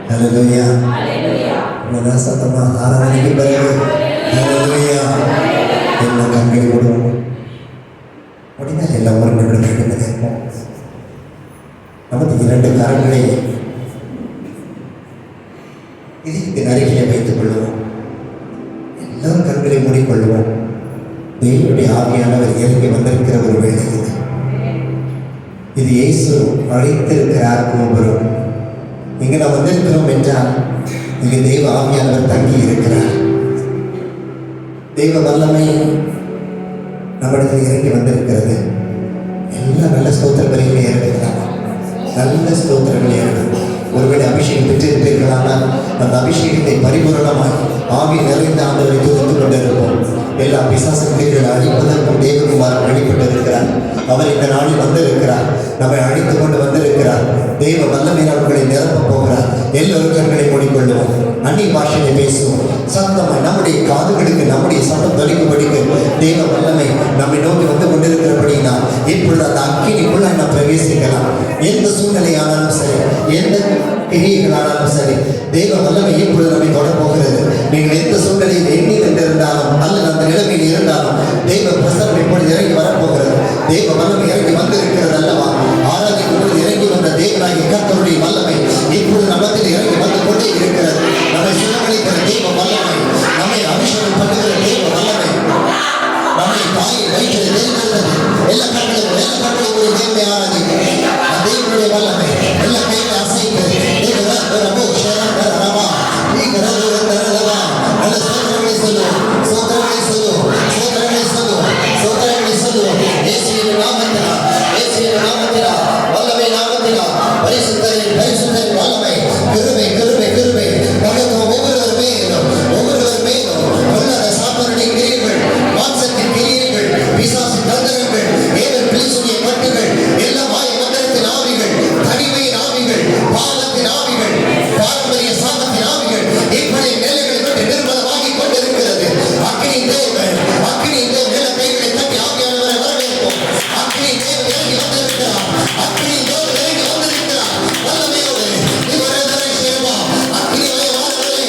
ஹல்லேலூயா. இவ்வளோதான் சத்தமா ஆராதனைக்கு பிறகு ஹல்லேலூயா. எல்லா கண்களை போடுவோம். முடிந்தால் எல்லாம் ஒரு நிமிடம் இருப்போம். நமது 2 கரங்களை இதயத்தின் அருகிலே வைத்துக் கொள்வோம். எல்லா கண்களை மூடிக்கொள்வோம். தேவனுடைய ஆவியானவர் இறங்கி வந்திருக்கிற ஒரு வேலை இது. இது இயேசு அழைத்திருக்கிறார். ஒவ்வொருவரும் இங்கே நாம் வந்திருக்கிறோம் என்றால் இங்கே தெய்வ ஆவியானவர் தங்கி இருக்கிறார். தெய்வ வல்லமை நம்மிடத்தில் இறங்கி வந்திருக்கிறது. எல்லா நல்ல ஸ்தோத்திரங்களையும் ஏறெடுக்கலாம். நல்ல ஸ்தோத்திரங்களை ஏறெடுக்கும். ஒருவேளை அபிஷேகம் பெற்றிருப்பீர்களானால் அந்த அபிஷேகத்தை பரிபூரணமாய் ஆவி நிறைந்த ஆண்டவரை துதித்து கொண்டிருப்போம். எல்லா பிசாசுகளை அழிப்பதற்கும் தேவகுமாரன் வெளிப்பட்டிருக்கிறார். அவர் இந்த நாளில் வந்திருக்கிறார். நம்மை அழைத்து கொண்டு வந்திருக்கிறார். தெய்வ வல்லமையாளர்களை நிரப்ப போகிறார். எல்லோரும் கண்களை மூடிக்கொள்ளுவோம். அந்நிய பாஷையை பேசுவோம். சத்தமாய் நம்முடைய காதுகளுக்கு நம்முடைய சத்தம் தொலைக்கும்படிக்கு தெய்வ வல்லமை நம்மை நோக்கி வந்து கொண்டிருக்கிறபடினா இப்பொழுது அந்த அக்கினிக்குள்ள நாம் பிரவேசிக்கலாம். எந்த சூழ்நிலையானாலும் சரி, எந்த கிரியைகளானாலும் சரி, தெய்வ வல்லமை இப்பொழுது நம்மை தொடரப்போகிறது. நீங்கள் எந்த சூழ்நிலையில் எண்ணி கொண்டிருந்தாலும் அல்லது அந்த நிலைமையில் இருந்தாலும் தெய்வ பிரசனம் இப்பொழுது இறங்கி வரப்போகிறது. தெய்வ வல்லமை இறங்கி வந்திருக்கிறது அல்லவா? ஆராதிக்கும் பொழுது இறங்கி வந்த தேவனாகிய கர்த்தருடைய வல்லமை இப்பொழுது நம்மத்தில் இறங்கி வந்து கொண்டே இருக்கிறது. நம்மை சுகமளிக்கிற தெய்வ வல்லமை, நம்மை அபிஷேகம் பண்ணுகிற தெய்வ வல்லமை, நம்மை தாயை வயிற்றில் தெரிந்திருந்தது. எல்லா கண்களும் ஒரு தேவனை ஆராதிக்க தெய்வனுடைய வல்லமை எல்லா கைகளை அசைத்து நல்ல சோதனைகளை சொல்லுவோம். சோதனைகளை சொல்லுவோம். சோதனைகளை சொல்லுவோம். சோதனைகளை சொல்லுவோம். இயேசுவின் நாமத்தினால், இயேசுவின் நாமத்தினால், வல்லமை நாமத்தினால், பரிசுத்தரின் பரிசுத்தரின் வல்லமை, கிருபை கிருபை கிருபை நமக்கு ஒவ்வொருவர் மேலும் பொல்லாத சாத்தானுடைய கிரியைகள், மாம்சத்தின் கிரியைகள், பிசாசின் தந்திரங்கள், ஏவல் பிலிசுடைய கட்டுகள், எல்லா மாய மந்திரத்தின் ஆவிகள், தனிமையின் ஆவிகள், பாவத்தின் ஆவிகள், பாரம்பரிய சாபத்தின் ஆவிகள் இப்படி நிலைகளை விட்டு நிர்மலமாகி கொண்டிருக்கிறது. அக்கினி தேவன் நில கைகளை தட்டி ஆவியானவரை வரவேற்போம். அக்கினி தேவன் இறங்கி வந்திருக்கிறார். அக்கினி தேவன் இறங்கி வந்திருக்கிறார். வல்லமையோடு இவரை சேருவார். அக்கினி வயவானவரே,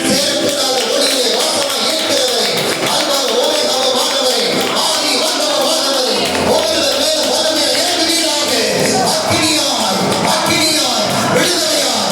சேரக்கூடாத ஒளியிலே வாசமாய் இருக்கிறவரே, அல்வா ஓமையானவரே, ஆதி வந்தவரானவரே, ஒவ்வொருவர் மேலும் வல்லமையை இறங்குவீராக. அக்கினியாய் அக்கினியாய் விடுதலையாய்.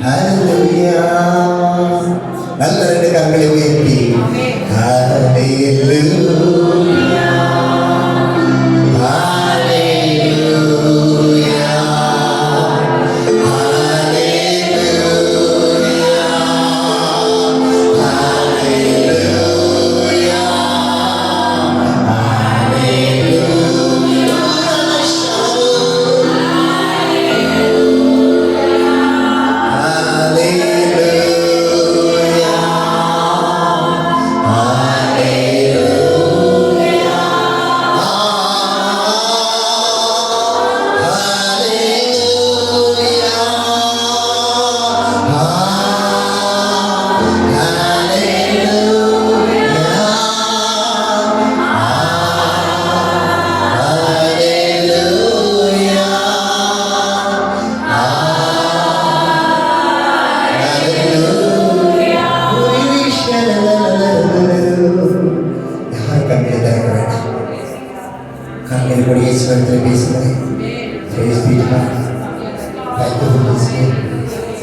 ஹல்லேலூயா. நல்ல 2 கரங்களை உயர்த்தி ஹல்லேலூயா ஹல்லேலூயா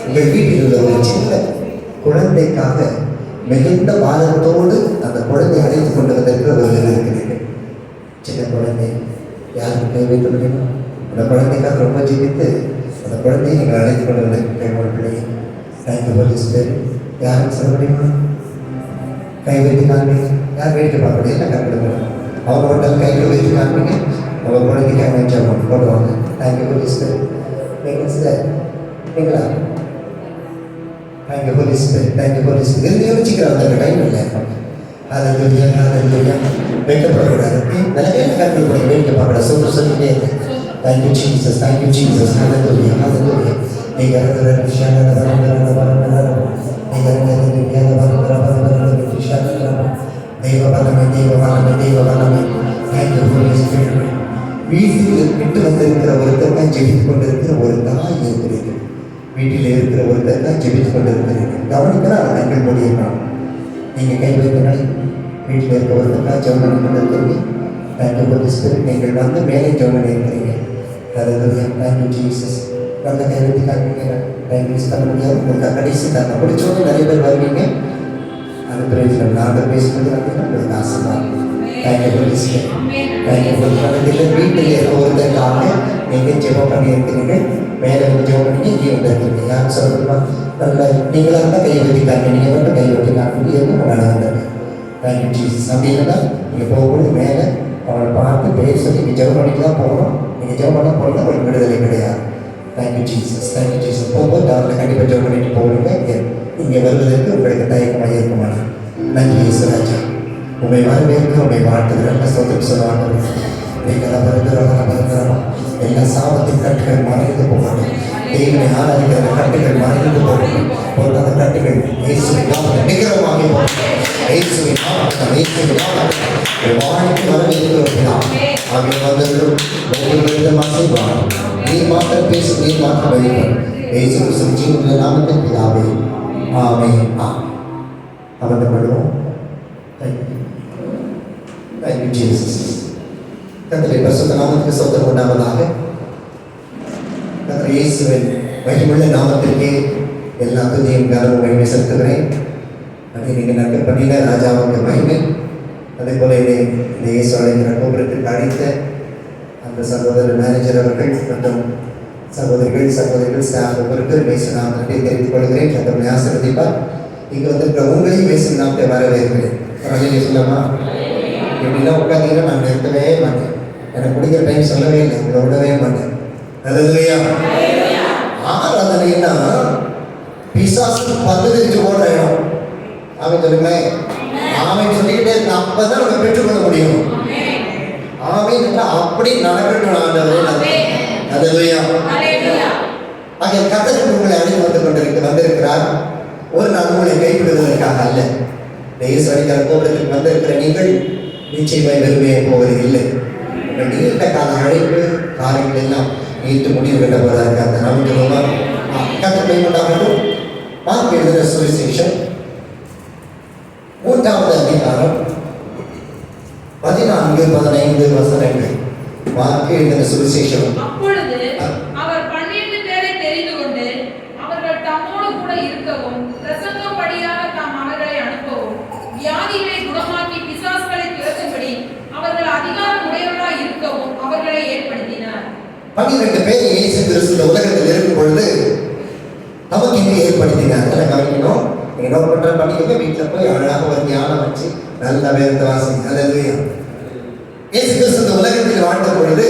உங்கள் வீட்டில் உள்ள ஒரு சின்ன குழந்தைக்காக மிகுந்த பாரத்தோடு அந்த குழந்தை அழைத்து கொண்டு வந்திருக்கிறவர்கள் இருக்கிறீர்கள். சின்ன குழந்தை யாருக்கு கை வைக்க முடியுமா? அந்த குழந்தைக்காக ரொம்ப ஜீவித்து அந்த குழந்தையை நீங்கள் அழைத்து கொண்டு வந்திருக்கிறீர்கள். பிள்ளையை தேங்க்யூ. யாருக்கு சொல்ல முடியுமா? கை வைத்து காண்பீங்க. யார் வேடிக்கை பார்க்க முடியும்? எல்லாம் கற்றுடுங்க. அவங்க மட்டும் கையில் வைத்து காண்பீங்க. அவங்க குழந்தைக்காக வச்சா போடுவாங்க. தேங்க்யூ. நீங்களா? தேங்க்யூ. இருந்து யோசிக்கிறோம். அந்த டைம் இல்லை. அதை வைக்கப்படக்கூடாது. நிறைய கற்றுக்கூடாது. வேடிக்கை பார்க்கக்கூடாது. சொல்லிட்டே இருக்கு. Thank you Jesus. வீட்டில் விட்டு வந்திருக்கிற ஒருத்தருக்காக ஜெபித்து கொண்டிருக்கிற ஒரு தாய் இருக்கிறீர்கள். வீட்டில் இருக்கிற ஒருத்தருக்காக ஜெபித்து கொண்டிருக்கிறீர்கள். கவனிக்கலாம். கண்கள் மூடியிருக்கலாம். நீங்கள் கை வைத்தனால வீட்டில் இருக்க ஒருத்தருக்காக ஜெபம் பண்ணி கொண்டிருக்கிறீங்க. தேங்க்யூ. நீங்கள் வந்து மேலே ஜெபம் பண்ணி இருக்கிறீங்க. Thank you Jesus. அந்த கை வைத்து காண்பீங்க. டைம் யூஸ் பண்ண முடியாது. உங்களுக்கு கடைசி தான் பிடிச்சவங்க நிறைய பேர் வருவீங்க. அது பிரயோஜனம். நாங்கள் பேசுவது அப்படின்னா உங்களுக்கு ஆசைதான். வீட்டில் இருக்க ஒருத்தருக்காக நீங்கள் ஜெபம் பண்ணி இருக்கிறீர்கள். மேலே வந்து ஜெபம் பண்ணி இங்கே வந்துருக்கீங்க. யாரும் சொல்லணுமா? நல்ல நீங்களாக இருந்தால் கை வைத்து காண்பீங்க. நீங்கள் மட்டும் கை வைத்து காண்பீங்க. எதுவும் நல்லா வந்தாங்க. Thank you Jesus. அப்படி இருந்தால் நீங்கள் போகும்போது மேலே அவனை பார்த்து பேர் சொல்லி நீங்கள் ஜெபம் பண்ணிட்டு தான் போகணும். நீங்கள் ஜெபம் பண்ண போகிறது உங்களுக்கு விடுதலை கிடையாது. Thank you Jesus. போகும்போது அவர்களை கண்டிப்பாக ஜெபம் பண்ணிட்டு போகணுங்க. இங்கே வருவதற்கு உங்களுக்கு தயக்கமாக இருக்குமானா? நன்றி இயேசுராஜா. உண்மை வரவேற்க உண்மை வாழ்த்துகிறேன். சொந்தம் சொல்லுவாங்க. நீங்கள் வருகிறோம். எல்லா சாபத்தின் கட்டுகள் மறைந்து போகணும். தெய்வனை ஆராதிக்கிற கட்டுகள் மறைந்து போகணும். பொருளாதார கட்டுகள் இயேசுவின் நிகரமாகி போகணும். இயேசுவின் வாழ்க்கை வரவேற்கிறோம். ஆகிய வந்தவர்களும் ஒவ்வொரு விதமாக வாழும். நீ மாற்றம் பேசும். நீ மாற்றம் வழிபடும். இயேசு கிறிஸ்து ஜீவனுள்ள நாமத்தின் பிதாவே. ஆமென். அவர்களும் தேங்க்யூ ஜீசஸ். கர்த்தருடைய பரிசுத்த நாமத்துக்கு ஸ்தோத்திரம் உண்டாவதாக. கர்த்தர் இயேசுவின் மகிமையுள்ள நாமத்திற்கே எல்லா துதியும் கனமும் மகிமை செலுத்துகிறேன். அதை நீங்கள் நன்கு பண்ணின ராஜாவுக்கு மகிமை. அதே போல இந்த இயேசு அழைக்கிற கோபுரத்திற்கு அழைத்த அந்த சகோதரர் மேனேஜர் அவர்கள் மற்றும் சகோதரிகள் ஸ்டாஃப் ஒவ்வொருத்தரும் இயேசு நாமத்தை தெரிவித்துக் கொள்கிறேன். கர்த்தரை ஆசீர்வதிப்பார். இங்கே வந்திருக்கிற உங்களையும் இயேசு நாமத்தை வரவேற்கிறேன். அலையிலே சொல்லமா? எப்படின்னா உட்காந்தீங்கன்னா நான் நிறுத்தவே மாட்டேன். எனக்கு பிடிக்கிற டைம் சொல்லவே இல்லை. உங்களை விடவே மாட்டேன். அல்லேலூயா. ஆராதனைன்னா பிசாசு பதறிச்சு ஓடுற இடம். அவன் சொல்லுங்களேன். ஆமென் சொல்லிக்கிட்டே இருக்க. அப்பதான் நம்ம பெற்றுக்கொள்ள முடியும். ஆமென் அப்படி நடக்கட்டும். ஆண்டவரே. அல்லேலூயா. ஆகிய கர்த்தர் உங்களை அழைத்து வந்திருக்கிறார். ஒரு நாள் உங்களை கைவிடுவதற்காக அல்ல. இயேசு அழைக்கிற கோபுரத்திற்கு வந்திருக்கிற நீங்கள் நிச்சயமாய் வெறுமையை போவது இல்லை. நீண்ட கால அழைப்பு காரியங்கள் எல்லாம் நீட்டு முடிவு கட்டப்படுவதற்கு அந்த நம்பிக்கை கட்டளை உண்டாகட்டும். மார்க் எழுதின சுவிசேஷம் 3வது அதிகாரம் 14-15 வசனங்கள். மார்க் எழுதின சுவிசேஷம். அப்பொழுது அவர் 12 பேரை தெரிந்து கொண்டு அவர்கள் தம்மோடு கூட இருக்கவும் பிரசங்கப்படியாக தாம் அவர்களை அனுப்பவும் வியாதிகளை குணமாக்கி பிசாசுகளை துரத்தும்படி அவர்கள் அதிகாரம் உடையவர்களாய் இருக்கவும் அவர்களை ஏற்படுத்தினார். 12 பேர் இயேசு கிறிஸ்து உலகத்தில் இருக்கும் பொழுது நமக்கு இங்கே ஏற்படுத்தினார். கவனிக்கணும். நீங்கள் என்ன பண்ணுற பண்ணிக்க வீட்டில் போய் அழகாக ஒரு தியானம் வச்சு நல்ல வேதத்தை வாசிங்க. அல்லேலூயா. இயேசு கிறிஸ்து உலகத்தில் வாழ்ந்த பொழுது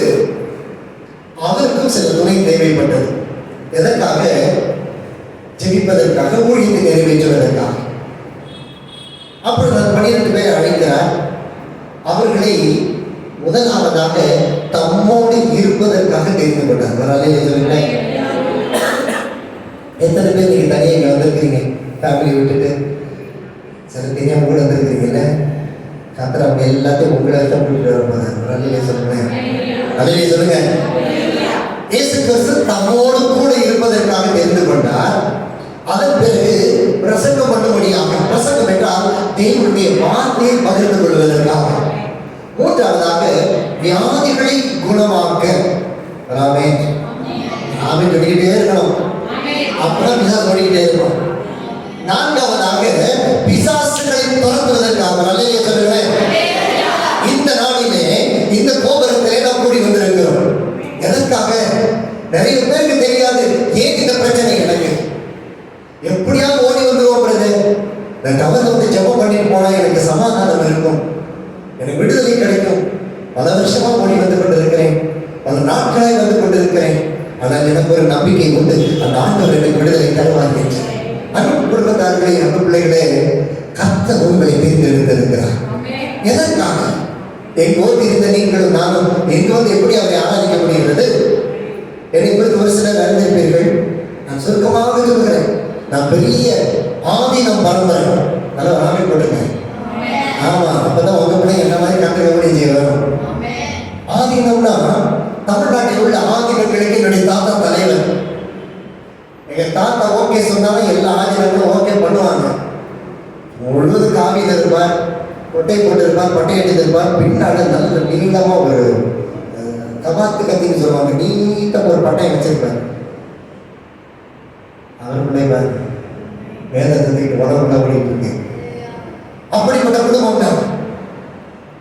அவருக்கும் சில துணை தேவைப்பட்டது. எதற்காக? ஜெபிப்பதற்காக, ஊழியத்தை நிறைவேற்றுவதற்காக. அப்பொழுது 12 பேர் அழைக்கிறார். அவர்களை முதலாவதாக தம்மோடு இருப்பதற்காக தெரிந்து கொண்டார். எத்தனை பேர் நீங்க தனியாக இங்கே வந்திருக்கிறீங்க? ஃபேமிலி விட்டுட்டு சில தெரியாம கூட வந்திருக்கிறீங்கல்ல. கர்த்தர் அவங்க எல்லாத்தையும் உங்களை தான் கூட்டிட்டு வரப்போறார். அல்லேலூயா சொல்லுங்க. அல்லேலூயா சொல்லுங்க. இயேசு கிறிஸ்து தம்மோடு கூட இருப்பதற்காக தெரிந்து கொண்டார். அதன் பிறகு பிரசங்கம் பண்ணும்படியாக. பிரசங்கம் என்றால் தேவனுடைய வார்த்தையை பகிர்ந்து கொள்வதற்காக. மூன்றாவதாக வியாதிகளை குணமாக்க. ஆமென் சொல்லிக்கிட்டே இருக்கணும். அப்புறம் பிசாசு ஓடிக்கிட்டே இருக்கும். நான்காவதாக பிசாசுகளை துரத்துவதற்காக நல்ல சொல்லுங்களேன். இந்த நாளிலே இந்த கோபுரத்திலே நாம் கூடி வந்திருக்கிறோம். எதற்காக? நிறைய பேருக்கு தெரியாது ஏன் இந்த பிரச்சனை எனக்கு. எப்படியாவது ஓடி வந்துருவோம். இந்த டவர் வந்து ஜெபம் பண்ணிட்டு போனா எனக்கு சமாதானம் இருக்கும், எனக்கு விடுதலை கிடைக்கும். பல வருஷமா ஓடி வந்து கொண்டிருக்கிறேன், பல நாட்களாய் வந்து கொண்டிருக்கிறேன். ஆனால் எனக்கு ஒரு நம்பிக்கை உண்டு, அந்த ஆண்டவர் எனக்கு விடுதலை தருவார் என்று. அன்பு குடும்பத்தார்களே, அன்பு பிள்ளைகளே, கர்த்தர் உங்களை தேர்ந்தெடுத்திருக்கிறார். எதற்காக? எங்கோ இருந்த நீங்களும் நானும் எங்கு வந்து எப்படி அவரை ஆராதிக்க முடிகிறது? என்னை குறித்து ஒரு சிலர் அறிந்திருப்பீர்கள். நான் சுருக்கமாக சொல்கிறேன். நான் பெரிய ஆதீனம் பரம்பரை. நல்லா ஆமை போட்டுங்க. ஆமா, அப்பதான் உங்க பிள்ளை என்ன மாதிரி கட்டுரை செய்யணும். ஆதீனம்னா தமிழ்நாட்டில் உள்ள ஆதீனங்களுக்கு என்னுடைய தாத்தா தலைவர். எங்க தாத்தா ஓகே சொன்னாலும் எல்லா ஆதீனங்களும் ஓகே பண்ணுவாங்க. முழுவது காவியில் இருப்பார், கொட்டை போட்டிருப்பார், பட்டை அடித்திருப்பார். பின்னால நல்ல நீளமா ஒரு கபாத்து கத்தின்னு சொல்லுவாங்க, நீட்டமா ஒரு பட்டையை வச்சிருப்பார். அவர் பிள்ளைவார் வேதத்துக்கு உடம்புல ஓடிட்டு இருக்கு. அப்படிப்பட்ட குடும்பம் தான்.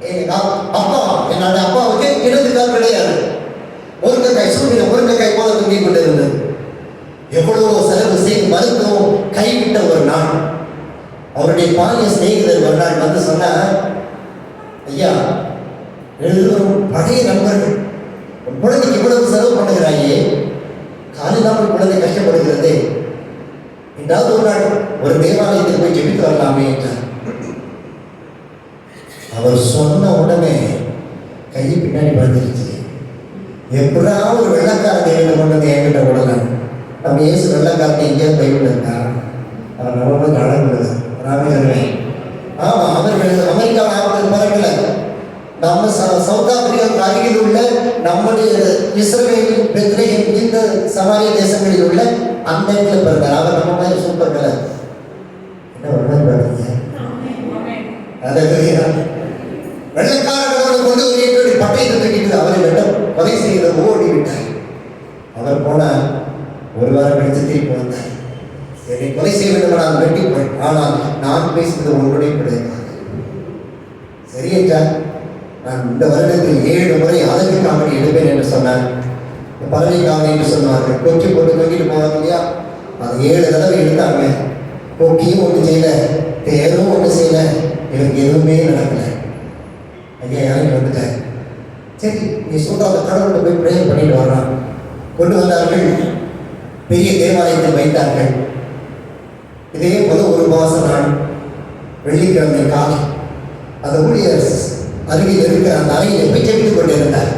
எங்க அப்பா, என்னுடைய அப்பாவுக்கு இடது கால் கிடையாது. முருங்கைக்காய் சூழ்நிலை முருங்கைக்காய் போல தூங்கி கொண்டு இருந்தது. எவ்வளவோ செலவு செய்து மருத்துவம் கைவிட்ட ஒரு நாள். அவருடைய பாலிய சிநேகிதர் ஒரு நாள் வந்து சொன்னார், ஐயா, எல்லோரும் பழைய நண்பர்கள், குழந்தைக்கு இவ்வளவு செலவு பண்ணுகிறாயே, காலில்லாமல் குழந்தை கஷ்டப்படுகிறது, ஏதாவது ஒரு நாள் ஒரு தேவாலயத்தில் போய் ஜெபித்து வரலாமே என்றார். அவர் சொன்ன உடனே கையை பின்னாடி வந்துருச்சு. எப்படா ஒரு வெள்ளக்கார தேவையில கொண்டு வந்து என்கிட்ட விடலாம். நம்ம ஏசு வெள்ளக்காரத்தை எங்கேயாவது கைவிடுறா? அவர் நம்ம அழகுள்ளது ராமேஸ்வரன். ஆமா, அவர்கள் அமெரிக்காவில் அவர்கள் பறக்கல. நம்ம சவுத் ஆப்பிரிக்காவுக்கு அருகில் உள்ள நம்முடைய இஸ்ரேல், பெத்லெஹேம், இந்த சமாரிய தேசங்களில் உள்ள அந்த இடத்துல பிறந்தார். அவர் நம்ம மாதிரி சூப்பர் கலர். என்ன ஒன்று பார்த்தீங்க? அதை வெள்ளக்காரர்களோடு கொண்டு ஒரு பட்டயத்தை தூக்கிட்டு அவரை வெள்ளம் கொலை செய்த ஓடி விட்டார். அவர் போனார். ஒரு வாரம் கழித்து திருப்பி வந்தார். என்னை கொலை செய்ய வேண்டும், நான் வெட்டி போய், ஆனால் நான் பேசுவது உங்களுடைய கிடையாது. சரி என்றார். நான் இந்த வருடத்தில் 7 முறை அழகு காமெடி எடுப்பேன் என்று சொன்னார். பறவை காமெடி என்று சொன்னார்கள். கொக்கி போட்டு தொங்கிட்டு போவாங்க இல்லையா, அது 7 தடவை எடுத்தாங்க. கொக்கியும் ஒன்று செய்யல, தேரும் ஒன்று செய்யல, எனக்கு எதுவுமே நடக்கல. ஐயா யாரும் வந்துட்டார். சரி, நீ சொல்ற அந்த கடவுளை போய் பிரேயர் பண்ணிட்டு வர்றான். கொண்டு வந்தார்கள், பெரிய தேவாலயத்தை வைத்தார்கள். இதே போல ஒரு மாச நாள் வெள்ளிக்கிழமை காலை அந்த ஊழியர் அருகில் இருக்கிற அந்த அறையிலே போய் ஜெபித்துக் கொண்டிருந்தார்.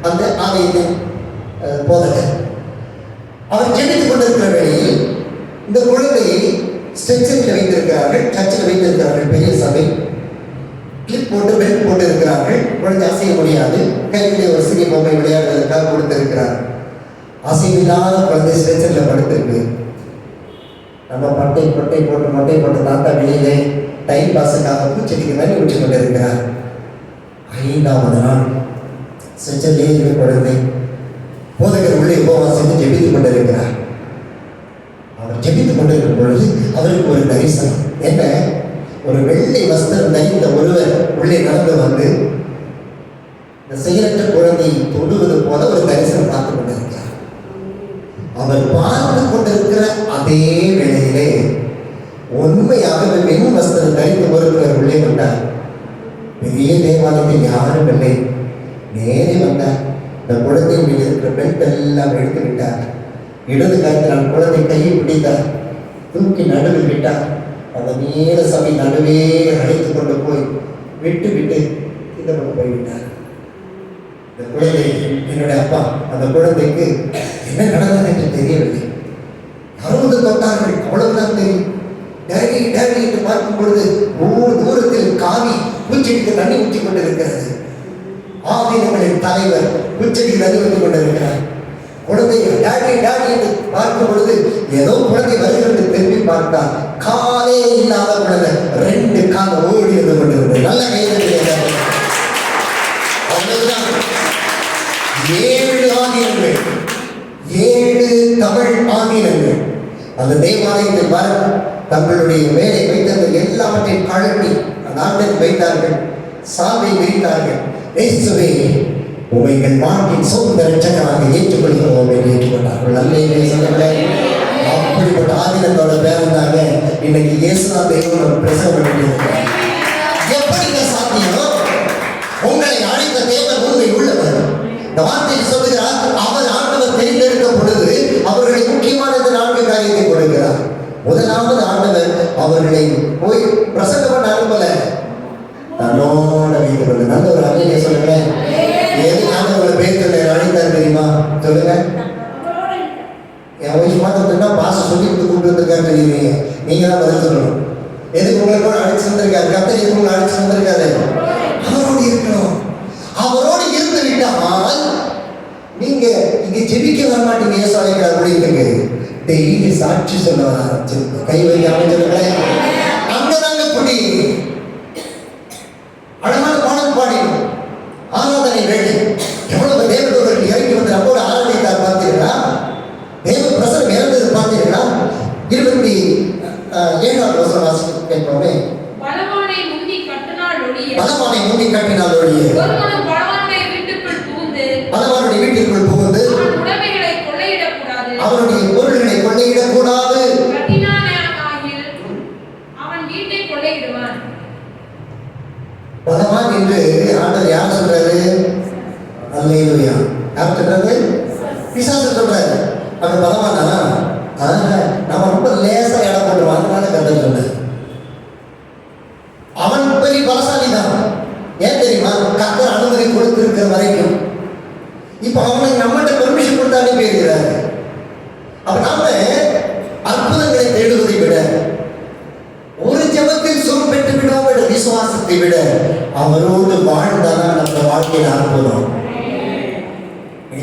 அந்த ஆலயத்தின் போதகர் அவர் ஜெபித்துக் கொண்டிருக்கிற வேளையில் இந்த குழந்தையை ஸ்ட்ரெச்சரில் வைத்திருக்கிறார்கள், சர்ச்சில் வைத்திருக்கிறார்கள். பெரிய சபை, கிளிப் போட்டு பெல்ட் போட்டு இருக்கிறார்கள். குழந்தை அசைய முடியாது. கையிலே ஒரு சிறிய பொம்மை விளையாடுவதற்காக கொடுத்திருக்கிறார். அசைவில்லாத குழந்தை ஸ்ட்ரெச்சரில் படுத்திருக்கு. நம்ம மட்டை போட்டு தாத்தா வெளியிலே டைம் பாஸுக்காக பூச்செடிக்கு மேலே விட்டு கொண்டிருக்கிறார். 5ஆவது நாள் ஸ்ட்ரெச்சரிலே இருக்கிற குழந்தை போதகர் உள்ளே உபவாசத்தை ஜெபித்துக் கொண்டிருக்கிறார். அவர் ஜெபித்துக் கொண்டிருக்கும் பொழுது அவருக்கு ஒரு தரிசனம். என்ன? ஒரு வெள்ளை வஸ்திரம் தரித்த ஒருவர் உள்ளே நடந்து வந்து இந்த செயலற்ற குழந்தையை தொடுவது போல ஒரு தரிசனம் பார்த்து கொண்டிருக்கிறார். அவர் பார்த்து கொண்டிருக்கிற அதே வேளையிலே உண்மையாகவே வெண் வஸ்திரம் தரித்த ஒருவர் உள்ளே வந்தார். பெரிய தேவாலயத்தில் யாரும் இல்லை. நேரே வந்தார். இந்த குழந்தையின் மீது இருக்கிற பெல்ட் எல்லாம் எடுத்து விட்டார். இடது கரத்தினால் குழந்தை கையை பிடித்தார், தூக்கி நடுவில் விட்டார். அந்த நீல சபை நடுவே அழைத்து கொண்டு போய் விட்டு இந்த பக்கம் போய்விட்டார். இந்த குழந்தை, என்னுடைய அப்பா, அந்த குழந்தைக்கு என்ன நடந்தது என்று தெரியவில்லை. யாரும் வந்து தொட்டார்கள், அவ்வளவுதான் தெரியும். டேடி டேடி என்று பார்க்கும் பொழுது தூரத்தில் காவி பூச்செடிக்கு தண்ணி ஊற்றி கொண்டிருக்கிறது. ஆதீனங்களின் தலைவர் பூச்செடிக்கு தண்ணி ஊற்றி கொண்டிருக்கிறார். குழந்தை டேடி டேடி என்று பார்க்கும் பொழுது ஏதோ குழந்தை வருகிறது. திரும்பி பார்த்தால் காலே இல்லாத குழந்தை 2 கால் ஓடி வந்து கொண்டிருக்கிறது. நல்ல கைது. அவ்வளவுதான். 7 ஆதியங்கள், 7 தமிழ் ஆங்கிலங்கள் அந்த தேவாலயத்தில் வர தங்களுடைய மேலே வைத்தது எல்லாவற்றையும் கழட்டி அந்த ஆண்டை வைத்தார்கள், சால்வை விரித்தார்கள். இயேசுவே உங்கள் வாழ்க்கையின் சொந்த ரட்சகராக ஏற்றுக்கொள்கிறோம் என்று ஏற்றுக்கொண்டார்கள். நல்ல சொல்லுங்களேன். அப்படிப்பட்ட ஆதீனத்தோட பேரந்தாங்க இன்னைக்கு இயேசுநாத தெய்வம் பிரசவம் பண்ணியிருக்கிறார். எப்படிங்க சாத்தியம்? உங்களை அழைத்த தேவன் உண்மை உள்ளவர். இந்த வார்த்தையை சொல்லுகிறார், அவர் ஆண்டவர் தெரிந்தெடுத்த பொழுது அவர்களை முக்கியமான இந்த 4 காரியத்தை கொடுக்கிறார். முதலாவது ஆண்டவர் அவர்களை போய் பிரசங்கம் பண்ண அனுப்பல, தன்னோட வைத்துக் கொண்டு. நல்ல ஒரு அன்னையை சொல்லுங்களேன். எது ஆண்டவர்களை பேர்களை அழைத்தார் தெரியுமா? சொல்லுங்க. என் வயசு பார்த்தோம்னா பாச சொல்லி கூப்பிட்டு வந்திருக்காரு தெரியுறீங்க. நீங்க தான் பதில் சொல்லணும். எதுக்கு உங்களை கூட அழைச்சு வந்திருக்காரு? கர்த்தர் எதுக்கு உங்களை அழைச்சு வந்திருக்காரு? அவரோடு இருக்கணும். அவரோடு இருந்து விட்டால் நீங்க இங்க ஜெபிக்க வர மாட்டீங்க. ஏசு அழைக்கிறார் கூட இருக்குங்க. டெய்லி சாட்சி சொல்ல வர ஆரம்பிச்சிருக்கோம். கை வைக்க அமைச்சிருக்கேன். அங்கதாங்க குடி அழகான பாடல் பாடிடும். ஆராதனை வேலை எவ்வளவு தேவதூதர்கள் இறங்கி வந்து நம்மோடு ஆராதித்தார் பார்த்தீர்களா? தேவ பிரசனம் இறந்தது பார்த்தீர்களா? 27வது வசனம் வாசிக்க கேட்போமே. பலவானை முந்தி கட்டினால் ஒழிய ஒருவனும் பலவானுடைய வீட்டுக்குள் புகுந்து பலவானுடைய வீட்டிற்குள் புகுந்து அவன் உடைமைகளை கொள்ளையிடக்கூடாது, அவனுடைய பொருள்களை கொள்ளையிடக்கூடாது. கட்டினானாகில் அவன் வீட்டை கொள்ளையிடுவான். பலவான் என்று ஆண்டவர் யார் சொல்றாரு? அல்லேலூயா. யார் சொல்றாரு? பிசாசு சொல்றாரு. அது பலவானா? நம்ம ரொம்ப லேசா இடம் போட்டுருவோம். அதனால கர்த்தர் சொன்னார். அவன் பெரிய பலசாலி தான். ஏன் தெரியுமா? கர்த்தர் அனுமதி கொடுத்திருக்கிற வரைக்கும். இப்ப அவனுக்கு நம்மகிட்ட பெர்மிஷன் கொடுத்து அனுப்பி இருக்கிறாரு. அப்ப நாம அற்புதங்களை தேடுவதை விட ஒரு ஜெபத்தில் சுகம் பெற்று விடுவோம் என்ற விசுவாசத்தை விட அவரோடு வாழ்ந்தாதான் நம்ம வாழ்க்கையில் அற்புதம்.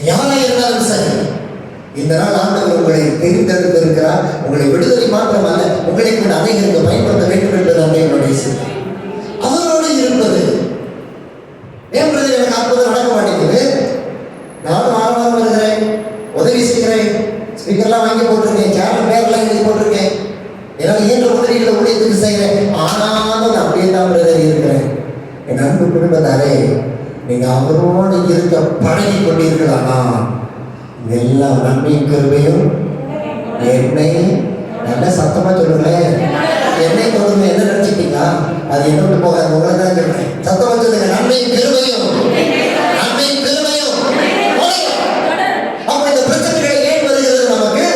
யாரா இருந்தாலும் சரி, இந்த நாள் ஆண்டவர் உங்களை தெரிந்தெடுத்திருக்கிறார். உங்களை விடுதலை மாத்திரமல்ல, உங்களை கூட அநேகருக்கு பயன்படுத்த வேண்டும் என்பது அன்றைய சிந்தனை. அவரோடு இருப்பது என்பது எனக்கு அற்புதம் நடக்க மாட்டேங்குது. நானும் ஆர்வம் வருகிறேன், உதவி செய்கிறேன், ஸ்பீக்கர்லாம் வாங்கி போட்டிருக்கேன், சேனல் பேர்லாம் எழுதி போட்டிருக்கேன், என்னால் இயன்ற உதவிகளை ஊழியத்துக்கு செய்கிறேன். ஆனாலும் நான் அப்படியே தான் பிரதர் இருக்கிறேன். என் அன்பு குடும்பத்தாரே, நீங்க அவரோடு இருக்க பழகி கொண்டீர்களானா எல்லா நன்மையும் கருவையும் என்னை நல்ல சத்தமா சொல்லுங்களேன். என்னை தொடர்ந்து என்ன நினைச்சிட்டீங்களா? அது என்னோட போக உங்களை தான் சொல்றேன். சத்தமா சொல்லுங்க. நன்மையும் கருவையும், நன்மையும் கருவையும். அப்ப இந்த பிரச்சனைகளை ஏன் வருகிறது நமக்கு?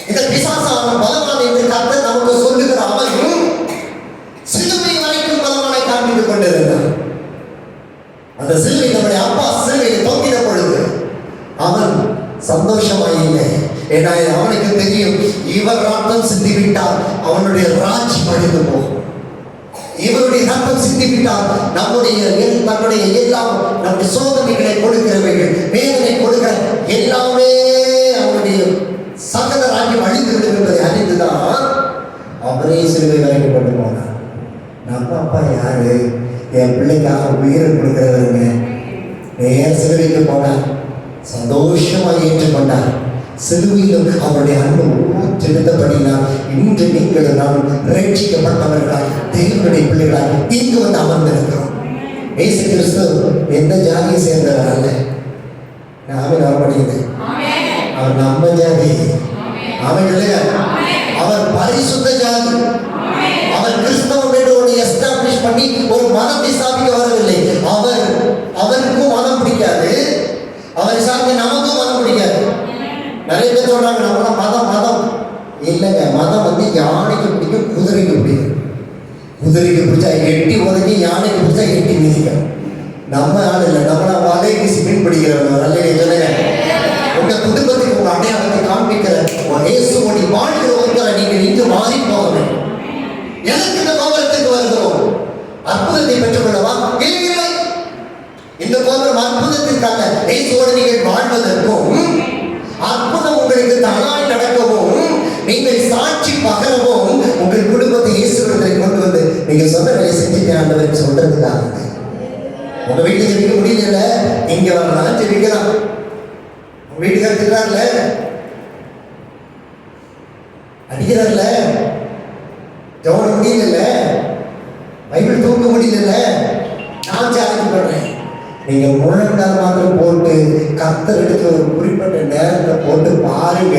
இந்த பிசாசான பலவான என்று கர்த்தர் நமக்கு சொல்லுகிற அவரும் சிலுவை வரைக்கும் பலவானை காண்பித்துக் கொண்டிருந்தார். அந்த சிலுவை நம்முடைய அப்பா சிலுவையில் தொங்கின பொழுது அவன் சந்தோஷமாய் இல்லை. ஏன்னா அவனுக்கு தெரியும், இவர் ரத்தம் சிந்திவிட்டால் அவனுடைய ராஜ்யம் அழிந்து போகும். இவருடைய ரத்தம் சிந்திவிட்டால் தன்னுடைய எல்லாம் நம்முடைய சோதனைகளை கொடுக்கிறவைகள், வேதனை கொடுக்கிற எல்லாமே அவனுடைய சகல ராஜ்யம் அழிந்து விடும் என்பதை அறிந்துதான் அவரே சிலுவை வரைக்கும் கொண்டு போனார். நம்ம அப்பா யாரு? என் பிள்ளைக்காக உயிரை கொடுக்கிறவருங்க. நேர் சிலுவைக்கு போனார், சந்தோஷமாக ஏற்றுக்கொண்டார். சிலுவையிலும் அவருடைய அன்பு ஊற்றெடுத்தபடினால் இன்று நீங்கள் நாம் ரட்சிக்கப்பட்டவர்களாய் தேவனுடைய பிள்ளைகளாய் இங்கு வந்து அமர்ந்திருக்கிறோம். இயேசு கிறிஸ்து எந்த ஜாதியை சேர்ந்தவர் அல்ல. நாமே வரப்படுகிறது. அவர் நம்ம ஜாதி. அவர் பரிசுத்த ஜாதி. அவர் கிறிஸ்தவம் என்று ஒன்று எஸ்டாப்ளிஷ் பண்ணி ஒரு மதத்தை ஸ்தாபிக்க வரவில்லை. அவருக்கும் மதம் பிடிக்காது, அவரை சார்ந்த நமக்கும் மதம் பிடிக்காது. நிறைய பேர் சொல்றாங்க நம்மளாம் மதம் இல்லைங்க. மதம் வந்து யானைக்கு பிடிக்கும், குதிரைக்கு பிடிக்கும். குதிரைக்கு பிடிச்சா எட்டி உதவி, யானைக்கு பிடிச்சா எட்டி மிதிக்கும். நம்ம ஆள் இல்லை, நம்மளா வலைக்கு சிமெண்ட் பிடிக்கிறவங்க. நல்ல சொல்லுங்க. உங்க குடும்பத்துக்கு உங்க அடையாளத்தை காண்பிக்கிற இயேசுவோடி வாழ்கிற ஒருத்தரை நீங்கள் இங்கு மாறி போக வேண்டும். எனக்கு இந்த கோபுரத்துக்கு வருகிறோம், அற்புதத்தை பெற்றுக்கொள்ளவா? இல்லை. இந்த கோபுரம் அற்புதத்திற்காக இயேசுவோடு நீங்கள் வாழ்வதற்கும், அற்புதம் உங்களுக்கு தானாய் நடக்கவும், நீங்கள் சாட்சி பகரவும், உங்கள் குடும்பத்தை இயேசுவிடத்தை கொண்டு வந்து நீங்க சொன்ன வேலை செஞ்சுட்டு ஆண்டவர் சொல்றதுக்காக. உங்க வீட்டுல ஜெபிக்க முடியல, இங்க வரலாம் ஜெபிக்கலாம். உங்க வீட்டுக்காரர் திட்டார்ல, படிக்கிறார்ல, ஜெபம் முடியல, பைபிள் தூக்க முடியல, நான் சேலஞ்ச் பண்றேன். நீங்க முழங்கால் மாத்திரம் போட்டு கர்த்தர் எடுத்து ஒரு குறிப்பிட்ட நேரத்தை போட்டு பாருங்க,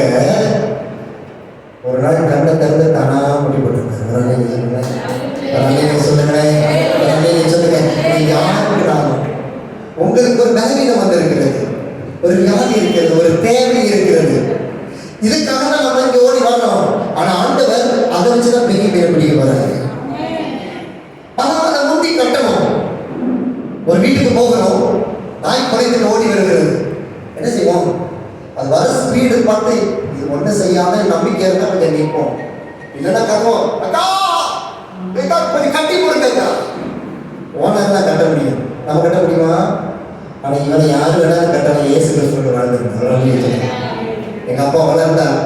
ஒரு நாள் கண்ணை திறந்து தானா முடிப்பட்டு சொல்லுங்க. யாருக்குனாலும் உங்களுக்கு ஒரு பலவீனம் வந்திருக்கிறது, ஒரு வியாதி இருக்கிறது, ஒரு தேவை இருக்கிறது. இதுக்காக தான் நம்ம இங்க ஓடி வரோம். ஆனா ஆண்டவர் அதை வச்சுதான் பெரிய பெரிய பிடிக்க வராங்க. அதை முந்தி கட்டணும். ஒரு வீட்டுக்கு போகிறோம், நாய் குறைந்து ஓடி வருகிறது, என்ன செய்வோம்? அது வர ஸ்பீடு பார்த்து இது ஒன்றும் செய்யாம நம்பிக்கை இருந்தா கொஞ்சம் நிற்போம். இல்லைன்னா கட்டுவோம், அக்கா கொஞ்சம் கட்டி கொடுங்க. ஓனர்லாம் கட்ட முடியும், நம்ம கட்ட முடியுமா? ஆனால் இவனை யாரு வேணாலும் கட்டணும். இயேசு கிறிஸ்துவோட வாழ்ந்துருக்கோம். எங்கள் அப்பா வளர்ந்தார்,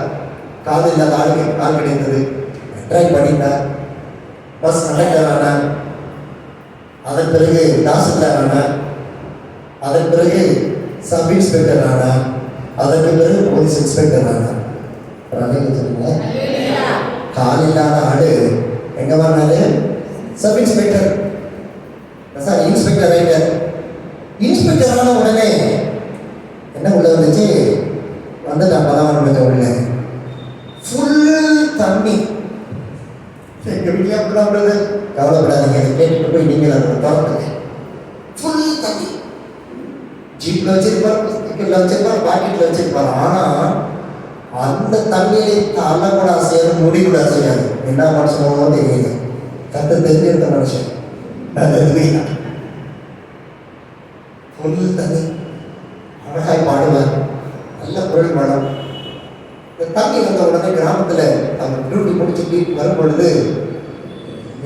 காது இல்லாத ஆளுக்கு கால் கிடைத்தது, ட்ரை பண்ணிட்டார், பஸ் கண்டக்டர் ஆனார், அதன் பிறகு தாசில்தார் ஆனார், அதன் பிறகு சப் இன்ஸ்பெக்டர் ஆனார், அதற்கு பிறகு போலீஸ் இன்ஸ்பெக்டர் ஆனார். கால் இல்லாத ஆடு எங்க வந்தாரு? சப் இன்ஸ்பெக்டர், சாரி இன்ஸ்பெக்டர் ஆயிட்டார். இன்ஸ்பெக்டர் ஆன உடனே என்ன உள்ள வந்துச்சு? வந்து நான் பலவான் உள்ள ஃபுல் தண்ணி. எங்க வீட்டில் அப்படிதான், கவலைப்படாதீங்க, அதை கேட்டுட்டு போய் நீங்கள் அதை திறந்துங்க. ஃபுல் தண்ணி. ஜீப்ல வச்சிருப்பார், ஸ்டிக்கர்ல வச்சிருப்பார், பாக்கெட்ல வச்சிருப்பார். ஆனா அந்த தண்ணியை தலை கூட அசையாது, முடி கூட அசையாது. என்ன மனுஷனோ தெரியுது, கத்த தெரிஞ்சிருந்த மனுஷன். ஃபுல் தண்ணி, அழகாய் பாடுவார், நல்ல குரல் பாடம். இந்த தண்ணி வந்த உடனே கிராமத்துல அவங்க டியூட்டி முடிச்சுட்டு வரும் பொழுது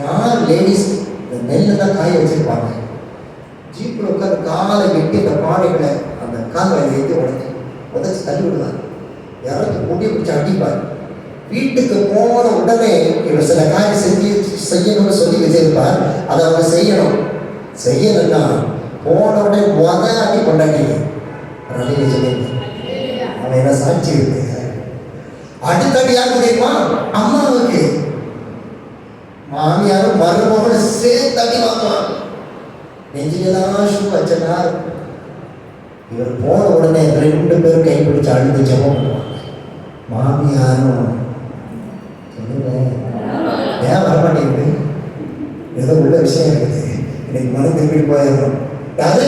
யார் லேடிஸ் இந்த நெல்லெல்லாம் காய வச்சிருப்பாங்க, ஜீப்பில் உட்காந்து காலை வெட்டி அந்த பானைகளை அந்த கால் வயலை ஏற்றி உடச்சி தள்ளி விடுவார். யாராச்சும் முடி பிடிச்சி அடிப்பார். வீட்டுக்கு போன உடனே இவர் சில காரியம் செய்யணும்னு சொல்லி வச்சிருப்பார். அதை அவங்க செய்யணும். செய்யணும்னா போன உடனே அடி கொண்டாடிங்க. அவன் என்ன சாட்சி இருக்கு. அடுத்தடி யாருக்கு தெரியுமா? அம்மாவுக்கு. மாமியாரும் மருமகளும் சேர்த்து அடி வாங்குவாங்க. நெஞ்சிலெல்லாம் ஷூ வச்சனார். இவர் போன உடனே 2 பேரும் கைப்பிடிச்சு அழுது ஜெபம் பண்ணுவாங்க. மாமியாரும் சொல்லுங்க, ஏன் வரமாட்டேங்குது? ஏதோ உள்ள விஷயம் இருக்குது, இன்னைக்கு மனம் திரும்பிட்டு போயிடணும். யாரு?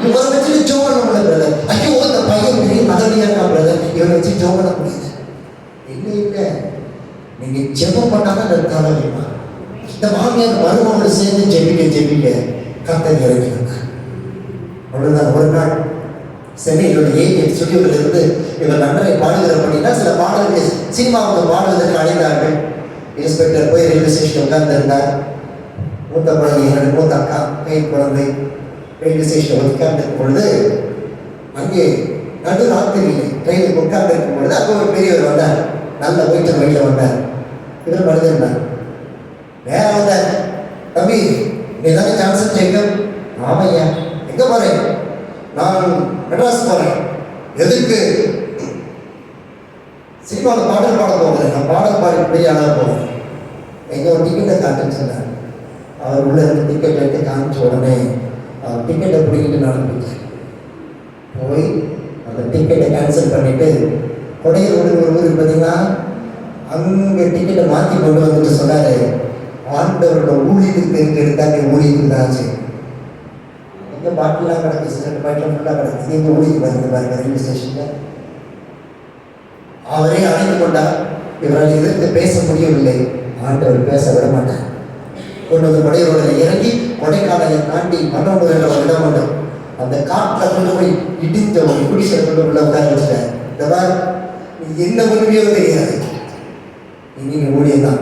இவரை வச்சு ஜோ பண்ண முடியல பிரதர். ஐயோ இந்த பையன் பெரிய பதவியா இருக்கா பிரதர், இவரை வச்சு ஜோ பண்ண முடியல. இல்லை, நீங்க ஜெபம் பண்ணாதான் இருக்காங்க. இந்த மாமியார் மருமகளை சேர்ந்து ஜெபிக்க கர்த்தர் இறங்கினாங்க. அவ்வளவுதான். ஒரு நாள் சென்னையிலுள்ள ஏஎம் ஸ்டுடியோவில் இருந்து இவர் நன்றை பாடுகிற பண்ணினா சில பாடல்கள் சினிமாவுக்கு பாடுவதற்கு அழைத்தார்கள். இன்ஸ்பெக்டர் போய் ரயில்வே ஸ்டேஷன் உட்கார்ந்திருந்தார். மூத்த குழந்தை, மூத்த அக்கா, கை குழந்தை ரயில்வே ஸ்டேஷன் உட்கார்ந்திருக்கும் பொழுது அங்கே நடு ராத்திரியில் ட்ரெயினுக்கு உட்கார்ந்திருக்கும் பொழுது அங்கே ஒரு பெரியவர் வந்தார். நல்ல போயிட்டு வழியில் வந்தார். இவர் படுத்திருந்தார். வேற வந்தார். தம்பி, நீ தானே ஜான்சன் ஜேக்கப்? ஆமையா. எங்க போறேன்? நான் மெட்ராஸ் போறேன். எதுக்கு? சினிமாவில் பாடல் பாட போகிறேன். நான் பாடல் பாடி பெரிய ஆளாக போகிறேன். எங்க ஒரு டிக்கெட்டை காட்டுன்னு சொன்னார். அவர் உள்ள இருந்து டிக்கெட் எடுத்து காமிச்ச உடனே அவர் டிக்கெட்டை பிடிக்கிட்டு நடந்துச்சு. போய் அந்த டிக்கெட்டை கேன்சல் பண்ணிட்டு கொடையில் ஒரு ஊருக்கு பார்த்தீங்கன்னா அங்கே டிக்கெட்டை மாற்றி கொண்டு வந்துட்டு சொன்னாரு, ஆண்டவரோட ஊழியத்துக்கு தெரிஞ்செடுத்தா நீ ஊழியத்துக்கு தான் ஆச்சு. எங்கே பாட்டிலாம் கிடக்கு, சிகரெட் பாட்டிலாம் ஃபுல்லாக கிடக்கு. நீங்கள் ஊழியத்துக்கு வந்து பாருங்க ரயில்வே ஸ்டேஷனில். அவரே அழைத்து கொண்டார். இவரால் எதிர்த்து பேச முடியவில்லை. ஆண்டவர் பேச விட மாட்டார். கொண்டு வந்து கொடையோட இறங்கி கொடைக்கானலை தாண்டி மன்னோடு என்ற ஒரு இடம் உண்டு. அந்த காட்டில் கொண்டு போய் இடிஞ்ச ஒரு குடிசை கொண்டு உள்ள உட்கார வச்சுட்டேன். இந்த மாதிரி நீ என்ன உண்மையோ தெரியாது, நீ ஊழியம் தான்.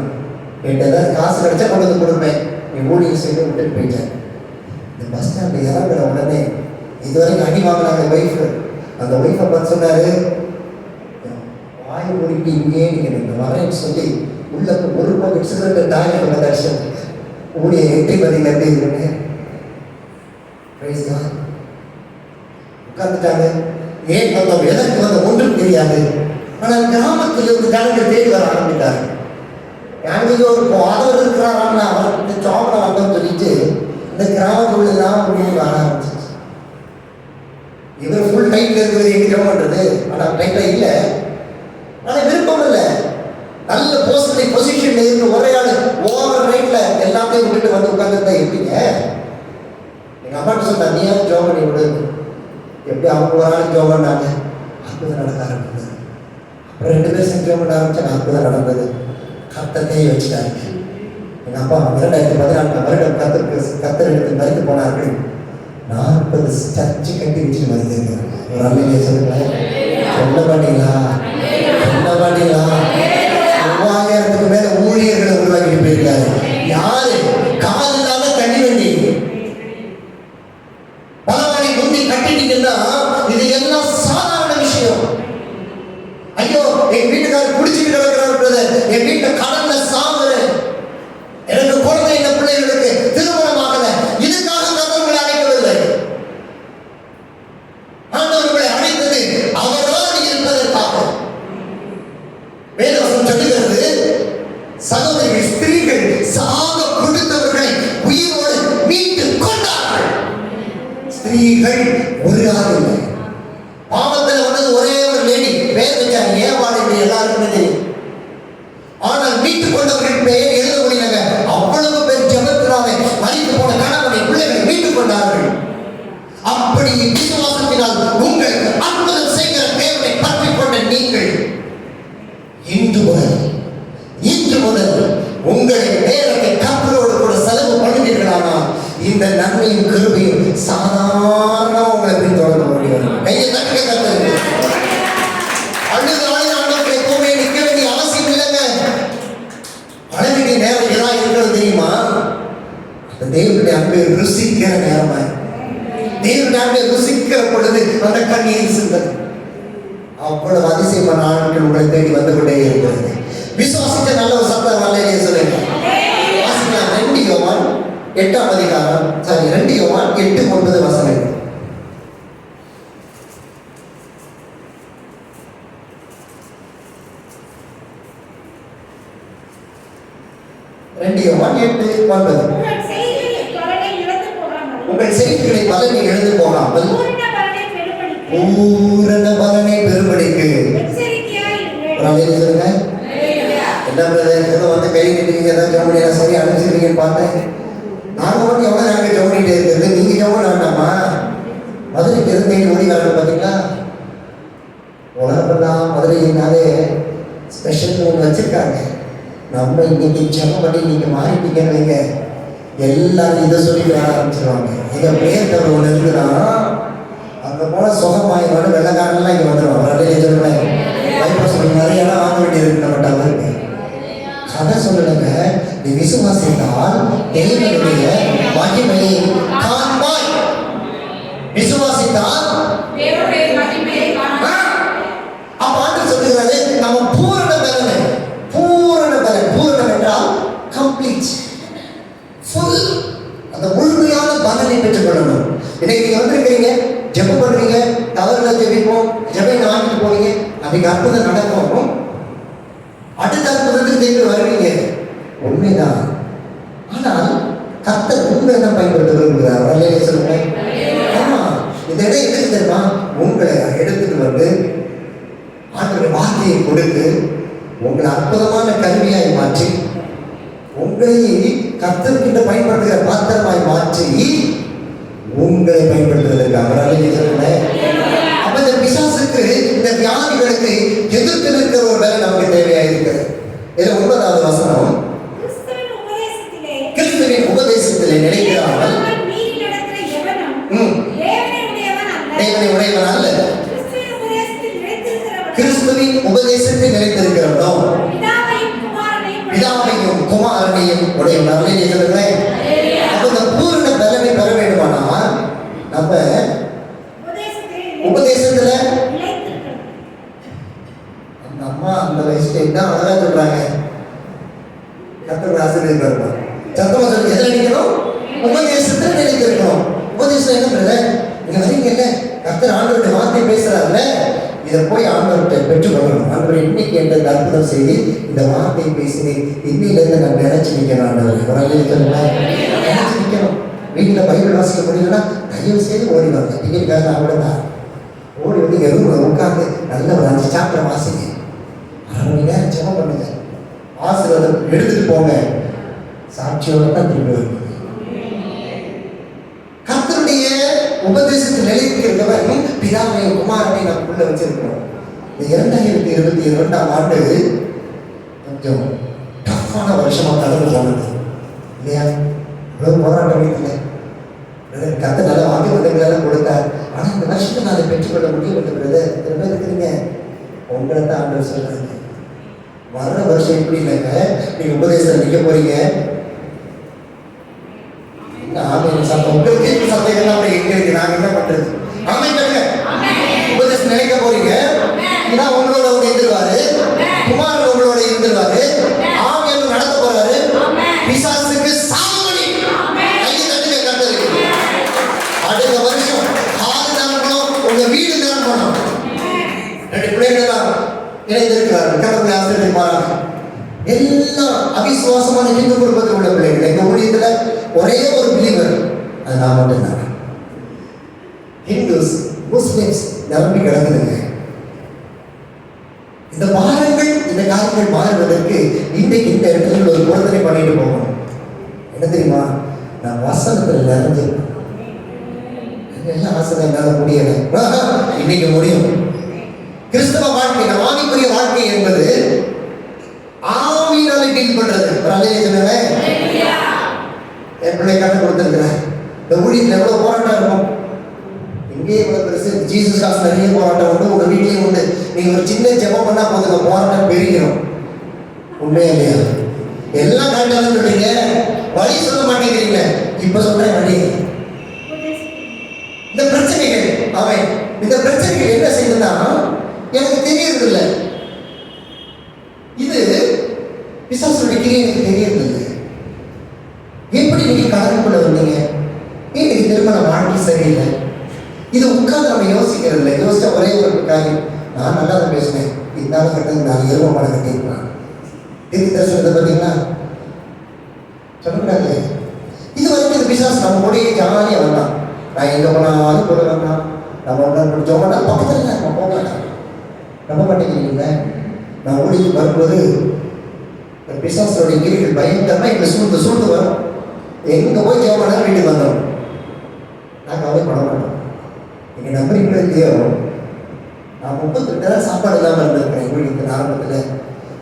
கேட்டதான் காசு கிடைச்சா கொண்டு வந்து கொடுப்பேன், நீ ஊழியம் செய்து விட்டுட்டு போயிட்டேன். இந்த பஸ் ஸ்டாண்டில் இறங்குற உடனே இதுவரைக்கும் அடி வாங்கினாங்க ஒய்ஃபு. அந்த ஒய்ஃபை பார்த்து சொன்னாரு, வாய் மூடிட்டு இங்கேயே நீங்கள் இந்த வரேன்னு சொல்லி உள்ள ஒரு பாக்கெட் சிகரெட் டாய்லெட் தரிசனம் ஊழிய எட்டி பதில் எப்படி இருக்குன்னு உட்காந்துட்டாங்க. ஏன் வந்தோம், எதற்கு வந்த ஒன்றும் தெரியாது. ஆனால் கிராமத்தில் இருந்து ஜனங்கள் தேடி வர ஆரம்பித்தார்கள். எங்கேயோ ஒரு ஆதரவு இருக்கிறாரான்னு அவர் ஜாபனை வந்தோம்னு சொல்லிட்டு இந்த கிராமத்துள்ள எல்லாம் வர ஆரம்பிச்சிச்சு. இவர் ஃபுல் டைட்ல இருக்கிறது எங்க ஜாப் பண்றது, ஆனால் டைட்ல இல்லை, ஆனால் விருப்பம் இல்லை. நல்ல பொசிஷன்ல இருந்து ஒரே ஆள் ஓவர் ரைட்ல எல்லாத்தையும் விட்டுட்டு வந்து உட்காந்துருந்தா எப்படிங்க? எங்க அம்மாட்ட சொன்னா நீயாவது ஜாப் பண்ணி விடு. எப்படி அவங்க ஒரு ஆள் ஜாப் பண்ணாங்க, அற்புதம் நடக்க ஆரம்பிச்சது. அப்புறம் 2 பேர் சேர்ந்து ஜாப் பண்ண ஆரம்பிச்சாங்க, அற்புதம் நடந்தது. கர்த்தத்தையே வச்சுட்டாங்க. எங்க அப்பா 2014 வருடம் கர்த்தர் எடுத்து மறித்து போனார்கள். 40 சர்ச்சு கட்டி வச்சுட்டு மறித்தாங்க. ஒரு அல்லையே சொல்லுங்க, சொல்ல மாட்டீங்களா? சொல்ல மாட்டீங்களா? 3000க்கு மேல ஊழியர்களை உருவாக்கிட்டு போயிருக்காரு. யாரு? கால் இல்லாத தண்ணி வண்டி பலவாடி முந்தி கட்டிட்டீங்கன்னா இது எல்லாம் சாதாரண விஷயம். ஐயோ என் வீட்டுக்காரர் குடிச்சிட்டு கிடக்கிறாரு, என் வீட்டுல கடல்ல சாகுறேன், எனக்கு குழந்தை இந்த பிள்ளைகளுக்கு திருமணமாகல, இதுக்காக கர்த்தர் அழைக்கவில்லை. ஆண்டவர்களை அழைத்தது அவரோடு இருப்பதற்காக. வேதவசனம் சொல்லுகிறது, சகோதரிகள் ஸ்திரீகள் சாக கொடுத்தவர்களை உயிரோடு மீட்டு கொண்டார்கள். ஸ்திரீகள் ஒரு ஆள் இல்லை. பாவத்தில் வந்தது ஒரே ஒரு லேடி, பேர் வச்சாங்க ஏவாள் என்று எல்லாருக்குமே தெரியும். ஆனால் மீட்டுக் கொண்டவர்கள் பெயர் எழுத முடியலங்க. அவ்வளவு பேர் ஜெபத்தினாலே மரித்து போன கணவனை பிள்ளைகளை மீட்டுக் கொண்டார்கள். அப்படி விசுவாசத்தினால் உங்களுக்கு அற்புதம் செய்கிற தேவனை பற்றி கொண்ட நீங்கள் இன்று முதல் உங்களை நேரத்தை கர்த்தரோடு கூட செலவு பண்ணுவீர்களானால் இந்த நன்மையும் கிருபையும் சாதாரண உங்களை பின்தொடர முடியும். கையை தட்டுங்க கர்த்தருக்கு. அழுது ஆண்டவரை எப்பவுமே நிற்க வேண்டிய அவசியம் இல்லைங்க. அழ வேண்டிய நேரம் ஏதாவது இருக்கிறது தெரியுமா? அந்த தேவனுடைய அன்பை ருசிக்கிற நேரமா, தேவனுடைய அன்பை ருசிக்கிற பொழுது அந்த கண்ணீர் சிந்தது. அவ்வளவு அதிசயமான ஆட்கள் உங்களை தேடி வந்து கொண்டே இருக்கிறது. விசுவாசிக்க நல்ல ஒரு சத்தம் நல்ல சொல்லுங்க. 2 யோவான் 8ஆம் அதிகாரம் 2 யோவான் 8:9 வசனம். 2 யோவான் 8:9. உங்கள் செய்திகளை பலனை இழந்து போகாமல் பூரண பலனை பெறும்படிக்கு சொல்லுங்க. என்ன ஏதோ வந்து கை கட்டிங்க, ஏதாவது ஜவுனி சரி அனுப்பிச்சிருக்கீங்கன்னு பார்த்தேன். நாங்க மட்டும் எவ்வளவு நாங்க ஜவுனிட்டே இருக்கிறது, நீங்க ஜவுன் வேண்டாமா? மதுரைக்கு இருந்து ஓடி வராங்க பார்த்தீங்களா? உலகமெல்லாம் மதுரையினாலே ஸ்பெஷல் ஒன்று வச்சிருக்காங்க. நம்ம இன்னைக்கு ஜெபம் பண்ணி நீங்க மாறிட்டீங்கன்னு வைங்க, எல்லாரும் இதை சொல்லி வர ஆரம்பிச்சிருவாங்க. எங்க பேர் தவிர ஒன்று இருக்குன்னா அங்கே போல சுகமாயிரோட வெள்ளக்காரன்லாம் இங்கே வந்துடுவாங்க. அப்படியே சொல்லுவேன், பைபாஸ் நிறைய இடம் வாங்க வேண்டியது நம்ம இருக்கு. கதை சொல்லலைங்க. நீ விசுவாசித்தால் தேவனுடைய மகிமையை காண்பாய். விசுவாசித்தால் அப்ப ஆண்டு சொல்லுகிறது நம்ம பூரண பலன். பூரணம் என்றால் கம்ப்ளீட், ஃபுல், அந்த முழுமையான பலனை பெற்றுக் கொள்ளணும். இன்னைக்கு நீங்க வந்திருக்கிறீங்க, ஜெபம் பண்றீங்க, தவறுல ஜெபிப்போம், ஜெபம் வாங்கிட்டு போவீங்க, அதுக்கு அற்புதம் நடக்கும். அடுத்த அற்புதத்துக்கு திரும்பி வருவீங்க, உண்மைதான். ஆனால் கர்த்தர் உண்மை தான் பயன்படுத்த விரும்புகிறார். வரலையே சொல்லுங்க. ஆமா, இந்த இடம் எதுக்கு தெரியுமா? உங்களை எடுத்துட்டு வந்து ஆண்டவருடைய வார்த்தையை கொடுத்து உங்களை அற்புதமான கருவியாய் மாற்றி உங்களை கர்த்தர்கிட்ட பயன்படுத்துகிற பாத்திரமாய் மாற்றி உங்களை பயன்படுத்துவதற்காக. வரலையே சொல்லுங்க. அப்ப இந்த பிசாசுக்கு, இந்த வியாதிகளுக்கு எதிர்த்து நிற்கிற ஒரு வேலை நமக்கு தேவையாக இருக்கிறது. இதுல 9வது வசனம், கிறிஸ்துவின் உபதேசத்திலே நினைக்கிறார்கள் தேவனை உடையவன் அல்ல. கிறிஸ்துவின் உபதேசத்தில் நினைத்திருக்கிறவனோ பிதாவையும் குமாரனையும் உடையவன் அல்ல. சொல்லுங்களேன். அப்ப இந்த பூரண பலனை பெற வேண்டுமானால் நம்ம உபதேசத்துல அந்த அம்மா அந்த வயசுல என்ன அழகா சொல்றாங்க. கர்த்தர் ஆசிரியர் இருப்பார். சத்தமா சொல்லி எதில் நினைக்கணும்? உபதேசத்தில் நினைத்திருக்கணும். உபதேசம் என்ன பண்றது? நீங்க வரீங்கல்ல, கர்த்தர் ஆண்டவருடைய வார்த்தை பேசுறாருல்ல, இதை இதை போய் ஆண்டவர்கிட்ட பெற்றுக்கொள்ளணும். ஆண்டவர் இன்னைக்கு என்ற அற்புதம் செய்து இந்த வார்த்தையை பேசினேன், இன்னிலிருந்து நான் நினைச்சு நிற்கிறேன். ஆண்டவர் நினைச்சு நிற்கணும். வீட்டில் பைபிள் வாசிக்க முடியலன்னா தயவு செய்து ஓடி வாங்க. டிக்கெட்டுக்காக அவ்வளோதான் ஓடி வந்து எவ்வளோ உட்காந்து நல்ல ஒரு 5 சாப்டர் வாசிங்க. 1/2 மணி நேரம் ஜெபம் பண்ணுங்க. ஆசீர்வாதம் எடுத்துட்டு போங்க. சாட்சியோட தான் திரும்பி வருவீங்க. கர்த்தருடைய உபதேசத்தில் நிலைத்திருக்கிறவன் பிதாவையும் குமாரனையும் நம்ம உள்ள வச்சிருக்கிறோம். இந்த 2022ஆம் ஆண்டு கொஞ்சம் டஃப்பான வருஷமா கடந்து போனது இல்லையா? இவ்வளவு போராட்டம் இல்லை. கர்த்தர் நல்ல வாக்குத்தத்தங்களெல்லாம் கொடுத்தார். ஆனால் இந்த வருஷத்தை நான் அதை பெற்றுக்கொள்ள முடியவில்லை. சில பேர் இருக்கிறீங்க, உங்களை தான் ஆண்டவர் சொல்றாங்க, வர்ற வருஷம் எப்படி இல்லைங்க, நீங்க உபதேசம் நிற்க போறீங்க. உங்களுக்கு சந்தேகம் எங்க இருக்கு, நாங்க என்ன பண்றது? உபதேசம் நினைக்க போறீங்க. இதான் உங்களோட இருந்துருவாரு, குமாரன் உங்களோட இருந்துருவாரு, ஆவியானவர் நடத்த போறாரு. பிசாசுக்கு சாமணி கையை தட்டுங்க. கர்த்தருக்கு அடுத்த வருஷம் 6 நாள் போனோம், உங்க வீடு தான் போனோம். 2 பிள்ளைகள் தான் இணைந்திருக்கிறார்கள். கடவுளை ஆசீர்வதிப்பாராக. எல்லாம் அவிசுவாசமான இந்து குடும்பத்தில் உள்ள பிள்ளைகள். எங்க ஊழியத்துல ஒரே ஒரு பிலீவர், அது நான் மட்டும்தான். ஹிந்துஸ் முஸ்லிம்ஸ் நிரம்பி கிடக்குதுங்க. இந்த வாரங்கள், இந்த காலங்கள் மாறுவதற்கு இன்றைக்கு இந்த இடத்துல ஒரு போதனை பண்ணிட்டு போகணும். என்ன தெரியுமா? நான் வசனத்தில் நிறைஞ்சிருக்கேன். எல்லாம் ஆசை என்னால முடியல, இன்னைக்கு முடியும். கிறிஸ்தவ வாழ்க்கை, நம் ஆவிக்குரிய வாழ்க்கை என்பது ஆவியினாலே டீல் பண்றது. என் பிள்ளை கற்றுக் கொடுத்திருக்கிறேன். இந்த ஊழியத்தில் எவ்வளவு போராட்டம் இருக்கும். இங்கேயே இவ்வளவு பெருசு ஜீசஸ் காசு நிறைய போராட்டம் உண்டு, உங்க வீட்லயும் உண்டு. நீங்க ஒரு சின்ன ஜெபம் பண்ணா போதும், போராட்டம் பெருகிறோம். உண்மையா இல்லையா? எல்லாம் கரெக்டாக சொல்றீங்க, வழி சொல்ல மாட்டேங்கிறீங்க. இப்ப சொல்றேன் வழி. இந்த பிரச்சனைகள், அவன் இந்த பிரச்சனைகள் என்ன செய்யுதுன்னா எனக்கு தெரியறது இல்லை. இது பிசாசுடைய கிரியை எனக்கு தெரியறது இல்லை. எப்படி நீங்க கடனுக்குள்ள வந்தீங்க? இன்னைக்கு திருமண வாழ்க்கை சரியில்லை. இது உட்கார்ந்து நம்ம யோசிக்கிறது இல்லை. யோசிச்சா ஒரே ஒரு காரியம், நான் நல்லா தான் பேசுனேன், இதனால கட்டது நான் எருவ மாட கட்டிருக்கலாம். தீர்க்க தரிசனத்தை பார்த்தீங்களா சொல்லக்கூடாது. இது வரைக்கும் இந்த பிசாசு நம்ம கூடயே ஜாலியாக வரலாம். நான் எங்கே போனாலும் கூட வரலாம். நம்ம ஒன்றா பிடிச்சோம்னா பக்கத்தில் நம்ம போகலாம். நம்ப மாட்டேங்கிறீங்க. நான் ஓடி வரும்போது இந்த பிசாசோடைய கிரிகள் பயங்கரமாக எங்களை சூழ்ந்து வரும். எங்கே போய் ஜெபம் வீட்டுக்கு வந்தோம். நான் கவலைப்பட மாட்டோம். நீங்கள் நம்புறீங்களோ இல்லையோ, நான் 32 நாள் சாப்பாடு இல்லாமல் இருந்திருக்கிறேன். வீட்டுக்கு ஆரம்பத்தில்